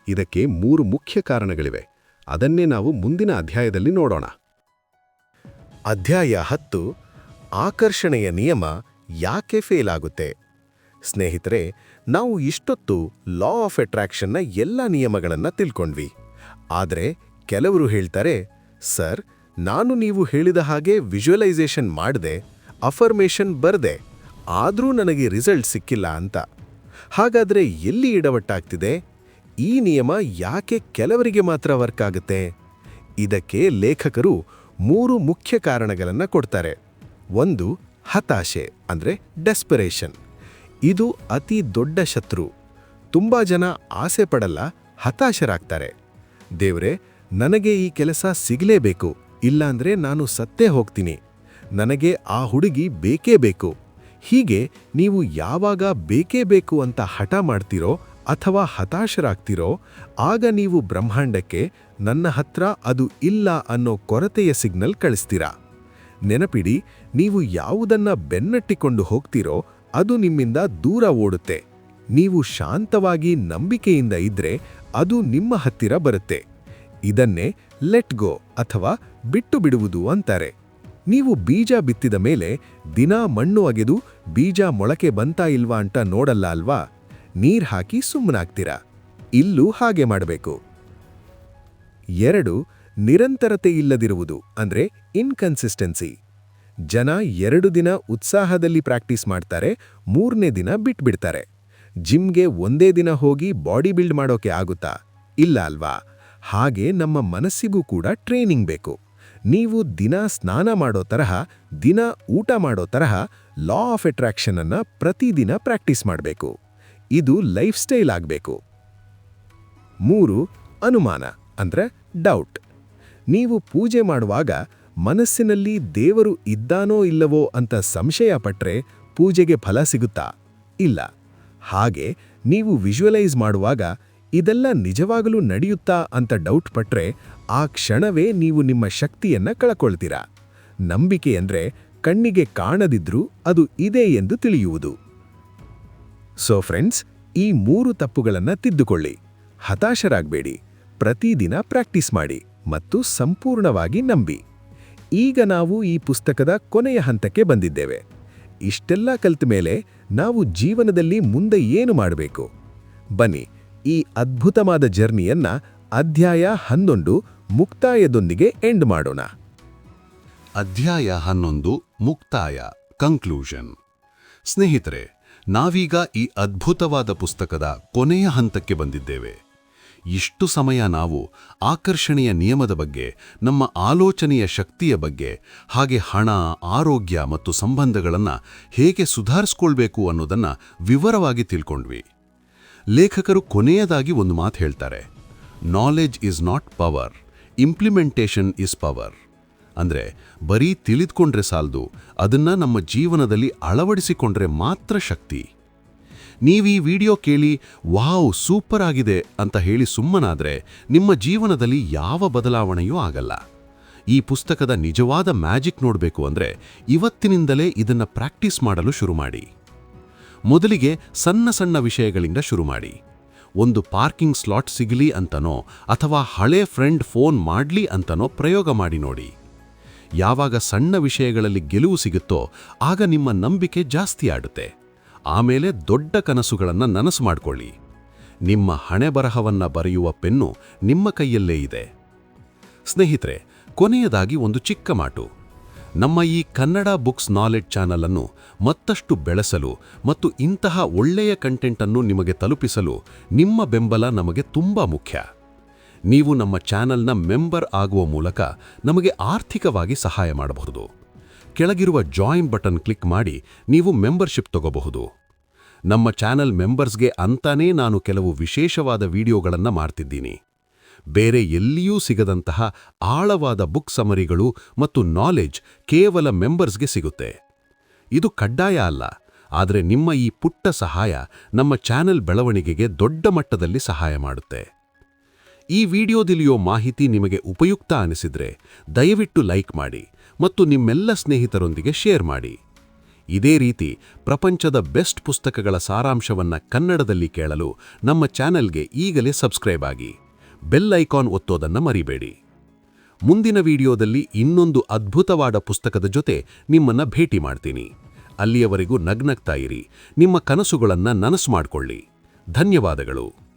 ಇದಕ್ಕೆ 3 ಮುಖ್ಯ ಕಾರಣಗಳಿವೆ. ಅದನ್ನೇ ನಾವು ಮುಂದಿನ ಅಧ್ಯಾಯದಲ್ಲಿ ನೋಡೋಣ. ಅಧ್ಯಾಯ 10 ಆಕರ್ಷಣೆಯ ನಿಯಮ ಯಾಕೆ ಫೇಲ್ ಆಗುತ್ತೆ? ಸ್ನೇಹಿತರೆ, ನಾವು ಇಷ್ಟೊತ್ತು ಲಾ ಆಫ್ ಅಟ್ರಾಕ್ಷನ್ನ ಎಲ್ಲ ನಿಯಮಗಳನ್ನು ತಿಳ್ಕೊಂಡ್ವಿ. ಆದರೆ ಕೆಲವರು ಹೇಳ್ತಾರೆ, ಸರ್, ನಾನು ನೀವು ಹೇಳಿದ ಹಾಗೆ ವಿಜುವಲೈಸೇಷನ್ ಮಾಡಿದೆ, ಅಫರ್ಮೇಷನ್ ಬರದೆ, ಆದರೂ ನನಗೆ ರಿಸಲ್ಟ್ ಸಿಕ್ಕಿಲ್ಲ ಅಂತ. ಹಾಗಾದರೆ ಎಲ್ಲಿ ಎಡವಟ್ಟಾಗ್ತಿದೆ? ಈ ನಿಯಮ ಯಾಕೆ ಕೆಲವರಿಗೆ ಮಾತ್ರ ವರ್ಕ್ ಆಗುತ್ತೆ? ಇದಕ್ಕೆ ಲೇಖಕರು 3 ಮುಖ್ಯ ಕಾರಣಗಳನ್ನು ಕೊಡ್ತಾರೆ. 1, ಹತಾಶೆ ಅಂದರೆ ಡೆಸ್ಪರೇಷನ್. ಇದು ಅತಿ ದೊಡ್ಡ ಶತ್ರು. ತುಂಬ ಜನ ಆಸೆ ಪಡಲ್ಲ, ಹತಾಶರಾಗ್ತಾರೆ. ದೇವ್ರೆ, ನನಗೆ ಈ ಕೆಲಸ ಸಿಗಲೇಬೇಕು, ಇಲ್ಲಾಂದ್ರೆ ನಾನು ಸತ್ತೇ ಹೋಗ್ತೀನಿ, ನನಗೆ ಆ ಹುಡುಗಿ ಬೇಕೇ ಬೇಕು. ಹೀಗೆ ನೀವು ಯಾವಾಗ ಬೇಕೇ ಬೇಕು ಅಂತ ಹಠ ಮಾಡ್ತೀರೋ ಅಥವಾ ಹತಾಶರಾಗ್ತಿರೋ, ಆಗ ನೀವು ಬ್ರಹ್ಮಾಂಡಕ್ಕೆ ನನ್ನ ಹತ್ರ ಅದು ಇಲ್ಲ ಅನ್ನೋ ಕೊರತೆಯ ಸಿಗ್ನಲ್ ಕಳಿಸ್ತೀರಾ. ನೆನಪಿಡಿ, ನೀವು ಯಾವುದನ್ನ ಬೆನ್ನಟ್ಟಿಕೊಂಡು ಹೋಗ್ತಿರೋ ಅದು ನಿಮ್ಮಿಂದ ದೂರ ಓಡುತ್ತೆ. ನೀವು ಶಾಂತವಾಗಿ ನಂಬಿಕೆಯಿಂದ ಇದ್ರೆ ಅದು ನಿಮ್ಮ ಹತ್ತಿರ ಬರುತ್ತೆ. ಇದನ್ನೇ ಲೆಟ್ ಗೋ ಅಥವಾ ಬಿಟ್ಟು ಬಿಡುವುದು ಅಂತಾರೆ. ನೀವು ಬೀಜ ಬಿತ್ತಿದ ಮೇಲೆ ದಿನ ಮಣ್ಣು ಅಗೆದು ಬೀಜ ಮೊಳಕೆ ಬಂತಾ ಇಲ್ವಾ ಅಂತ ನೋಡಲ್ಲ ಅಲ್ವಾ? ನೀರ್ ಹಾಕಿ ಸುಮ್ಮನಾಗ್ತೀರಾ. ಇಲ್ಲೂ ಹಾಗೆ ಮಾಡಬೇಕು. 2, ನಿರಂತರತೆ ಇಲ್ಲದಿರುವುದು ಅಂದ್ರೆ ಇನ್ಕನ್ಸಿಸ್ಟೆನ್ಸಿ. ಜನ 2 ದಿನ ಉತ್ಸಾಹದಲ್ಲಿ ಪ್ರಾಕ್ಟೀಸ್ ಮಾಡ್ತಾರೆ, 3ನೇ ದಿನ ಬಿಟ್ಬಿಡ್ತಾರೆ. ಜಿಮ್ಗೆ ಒಂದೇ ದಿನ ಹೋಗಿ ಬಾಡಿ ಬಿಲ್ಡ್ ಮಾಡೋಕೆ ಆಗುತ್ತಾ? ಇಲ್ಲ ಅಲ್ವಾ? ಹಾಗೆ ನಮ್ಮ ಮನಸ್ಸಿಗೂ ಕೂಡ ಟ್ರೈನಿಂಗ್ ಬೇಕು. ನೀವು ದಿನ ಸ್ನಾನ ಮಾಡೋ ತರಹ, ದಿನ ಊಟ ಮಾಡೋ ತರಹ ಲಾ ಆಫ್ ಅಟ್ರಾಕ್ಷನ್ ಅನ್ನ ಪ್ರತಿದಿನ ಪ್ರಾಕ್ಟೀಸ್ ಮಾಡಬೇಕು. ಇದು ಲೈಫ್ ಸ್ಟೈಲ್ ಆಗಬೇಕು. 3, ಅನುಮಾನ ಅಂದ್ರೆ ಡೌಟ್. ನೀವು ಪೂಜೆ ಮಾಡುವಾಗ ಮನಸ್ಸಿನಲ್ಲಿ ದೇವರು ಇದ್ದಾನೋ ಇಲ್ಲವೋ ಅಂತ ಸಂಶಯ ಪಟ್ರೆ ಪೂಜೆಗೆ ಫಲ ಸಿಗುತ್ತಾ? ಇಲ್ಲ. ಹಾಗೆ ನೀವು ವಿಜುವಲೈಸ್ ಮಾಡುವಾಗ ಇದೆಲ್ಲ ನಿಜವಾಗಲೂ ನಡೆಯುತ್ತಾ ಅಂತ ಡೌಟ್ ಪಟ್ರೆ ಆ ಕ್ಷಣವೇ ನೀವು ನಿಮ್ಮ ಶಕ್ತಿಯನ್ನ ಕಳಕೊಳ್ತೀರಾ. ನಂಬಿಕೆ ಅಂದ್ರೆ ಕಣ್ಣಿಗೆ ಕಾಣದಿದ್ರೂ ಅದು ಇದೆ ಎಂದು ತಿಳಿಯುವುದು. ಸೊ ಫ್ರೆಂಡ್ಸ್, ಈ 3 ತಪ್ಪುಗಳನ್ನು ತಿದ್ದುಕೊಳ್ಳಿ. ಹತಾಶರಾಗಬೇಡಿ, ಪ್ರತಿದಿನ ಪ್ರಾಕ್ಟೀಸ್ ಮಾಡಿ ಮತ್ತು ಸಂಪೂರ್ಣವಾಗಿ ನಂಬಿ. ಈಗ ನಾವು ಈ ಪುಸ್ತಕದ ಕೊನೆಯ ಹಂತಕ್ಕೆ ಬಂದಿದ್ದೇವೆ. ಇಷ್ಟೆಲ್ಲ ಕಲಿತ ಮೇಲೆ ನಾವು ಜೀವನದಲ್ಲಿ ಮುಂದೆ ಏನು ಮಾಡಬೇಕು? ಬನ್ನಿ, ಈ ಅದ್ಭುತವಾದ ಜರ್ನಿಯನ್ನ ಅಧ್ಯಾಯ 11 ಮುಕ್ತಾಯದೊಂದಿಗೆ ಎಂಡ್ ಮಾಡೋಣ. ಅಧ್ಯಾಯ 11 ಮುಕ್ತಾಯ, ಕನ್ಕ್ಲೂಷನ್. ಸ್ನೇಹಿತರೆ, ನಾವೀಗ ಈ ಅದ್ಭುತವಾದ ಪುಸ್ತಕದ ಕೊನೆಯ ಹಂತಕ್ಕೆ ಬಂದಿದ್ದೇವೆ. ಇಷ್ಟು ಸಮಯ ನಾವು ಆಕರ್ಷಣೆಯ ನಿಯಮದ ಬಗ್ಗೆ, ನಮ್ಮ ಆಲೋಚನೆಯ ಶಕ್ತಿಯ ಬಗ್ಗೆ, ಹಾಗೆ ಹಣ, ಆರೋಗ್ಯ ಮತ್ತು ಸಂಬಂಧಗಳನ್ನು ಹೇಗೆ ಸುಧಾರಿಸ್ಕೊಳ್ಬೇಕು ಅನ್ನೋದನ್ನ ವಿವರವಾಗಿ ತಿಳ್ಕೊಂಡ್ವಿ. ಲೇಖಕರು ಕೊನೆಯದಾಗಿ ಒಂದು ಮಾತು ಹೇಳ್ತಾರೆ, knowledge is not power, implementation is power. ಅಂದರೆ ಬರೀ ತಿಳಿದುಕೊಂಡ್ರೆ ಸಾಲದು, ಅದನ್ನ ನಮ್ಮ ಜೀವನದಲ್ಲಿ ಅಳವಡಿಸಿಕೊಂಡ್ರೆ ಮಾತ್ರ ಶಕ್ತಿ. ನೀವೀ ವಿಡಿಯೋ ಕೇಳಿ ವಾವ್ ಸೂಪರ್ ಆಗಿದೆ ಅಂತ ಹೇಳಿ ಸುಮ್ಮನಾದ್ರೆ ನಿಮ್ಮ ಜೀವನದಲ್ಲಿ ಯಾವ ಬದಲಾವಣೆಯೂ ಆಗಲ್ಲ. ಈ ಪುಸ್ತಕದ ನಿಜವಾದ ಮ್ಯಾಜಿಕ್ ನೋಡಬೇಕು ಅಂದ್ರೆ ಇವತ್ತಿನಿಂದಲೇ ಇದನ್ನ ಪ್ರಾಕ್ಟೀಸ್ ಮಾಡಲು ಶುರು ಮಾಡಿ. ಮೊದಲಿಗೆ ಸಣ್ಣ ಸಣ್ಣ ವಿಷಯಗಳಿಂದ ಶುರು ಮಾಡಿ. ಒಂದು ಪಾರ್ಕಿಂಗ್ ಸ್ಲಾಟ್ ಸಿಗಲಿ ಅಂತನೋ ಅಥವಾ ಹಳೆ ಫ್ರೆಂಡ್ ಫೋನ್ ಮಾಡ್ಲಿ ಅಂತನೋ ಪ್ರಯೋಗ ಮಾಡಿ ನೋಡಿ. ಯಾವಾಗ ಸಣ್ಣ ವಿಷಯಗಳಲ್ಲಿ ಗೆಲುವು ಸಿಗುತ್ತೋ ಆಗ ನಿಮ್ಮ ನಂಬಿಕೆ ಜಾಸ್ತಿ ಆಡುತ್ತೆ. ಆಮೇಲೆ ದೊಡ್ಡ ಕನಸುಗಳನ್ನು ನನಸು ಮಾಡಿಕೊಳ್ಳಿ. ನಿಮ್ಮ ಹಣೆಬರಹವನ್ನ ಬರೆಯುವ ಪೆನ್ನು ನಿಮ್ಮ ಕೈಯಲ್ಲೇ ಇದೆ. ಸ್ನೇಹಿತರೆ, ಕೊನೆಯದಾಗಿ ಒಂದು ಚಿಕ್ಕ ಮಾತು. ನಮ್ಮ ಈ ಕನ್ನಡ ಬುಕ್ಸ್ ನಾಲೆಡ್ಜ್ ಚಾನಲ್ ಅನ್ನು ಮತ್ತಷ್ಟು ಬೆಳೆಸಲು ಮತ್ತು ಇಂತಹ ಒಳ್ಳೆಯ ಕಂಟೆಂಟ್ ಅನ್ನು ನಿಮಗೆ ತಲುಪಿಸಲು ನಿಮ್ಮ ಬೆಂಬಲ ನಮಗೆ ತುಂಬಾ ಮುಖ್ಯ. ನೀವು ನಮ್ಮ ಚಾನಲ್ನ ಮೆಂಬರ್ ಆಗುವ ಮೂಲಕ ನಮಗೆ ಆರ್ಥಿಕವಾಗಿ ಸಹಾಯ ಮಾಡಬಹುದು. ಕೆಳಗಿರುವ ಜಾಯಿನ್ ಬಟನ್ ಕ್ಲಿಕ್ ಮಾಡಿ ನೀವು ಮೆಂಬರ್ಶಿಪ್ ತಗೋಬಹುದು. ನಮ್ಮ ಚಾನಲ್ ಮೆಂಬರ್ಸ್ಗೆ ಅಂತಾನೇ ನಾನು ಕೆಲವು ವಿಶೇಷವಾದ ವಿಡಿಯೋಗಳನ್ನು ಮಾಡ್ತಿದ್ದೀನಿ. ಬೇರೆ ಎಲ್ಲಿಯೂ ಸಿಗದಂತಹ ಆಳವಾದ ಬುಕ್ ಸಮರಿಗಳು ಮತ್ತು ನಾಲೆಡ್ಜ್ ಕೇವಲ ಮೆಂಬರ್ಸ್ಗೆ ಸಿಗುತ್ತೆ. ಇದು ಕಡ್ಡಾಯ ಅಲ್ಲ, ಆದರೆ ನಿಮ್ಮ ಈ ಪುಟ್ಟ ಸಹಾಯ ನಮ್ಮ ಚಾನೆಲ್ ಬೆಳವಣಿಗೆಗೆ ದೊಡ್ಡ ಮಟ್ಟದಲ್ಲಿ ಸಹಾಯ ಮಾಡುತ್ತೆ. ಈ ವಿಡಿಯೋದಲ್ಲಿಯೋ ಮಾಹಿತಿ ನಿಮಗೆ ಉಪಯುಕ್ತ ಅನಿಸಿದ್ರೆ ದಯವಿಟ್ಟು ಲೈಕ್ ಮಾಡಿ ಮತ್ತು ನಿಮ್ಮೆಲ್ಲ ಸ್ನೇಹಿತರೊಂದಿಗೆ ಶೇರ್ ಮಾಡಿ. ಇದೇ ರೀತಿ ಪ್ರಪಂಚದ ಬೆಸ್ಟ್ ಪುಸ್ತಕಗಳ ಸಾರಾಂಶವನ್ನ ಕನ್ನಡದಲ್ಲಿ ಕೇಳಲು ನಮ್ಮ ಚಾನೆಲ್ಗೆ ಈಗಲೇ ಸಬ್ಸ್ಕ್ರೈಬ್ ಆಗಿ. ಬೆಲ್ ಐಕಾನ್ ಒತ್ತೋದನ್ನ ಮರಿಬೇಡಿ. ಮುಂದಿನ ವಿಡಿಯೋದಲ್ಲಿ ಇನ್ನೊಂದು ಅದ್ಭುತವಾದ ಪುಸ್ತಕದ ಜೊತೆ ನಿಮ್ಮನ್ನ ಭೇಟಿ ಮಾಡ್ತೀನಿ. ಅಲ್ಲಿಯವರೆಗೂ ನಗ್ನಗ್ತಾ ಇರಿ, ನಿಮ್ಮ ಕನಸುಗಳನ್ನ ನನಸು ಮಾಡ್ಕೊಳ್ಳಿ. ಧನ್ಯವಾದಗಳು.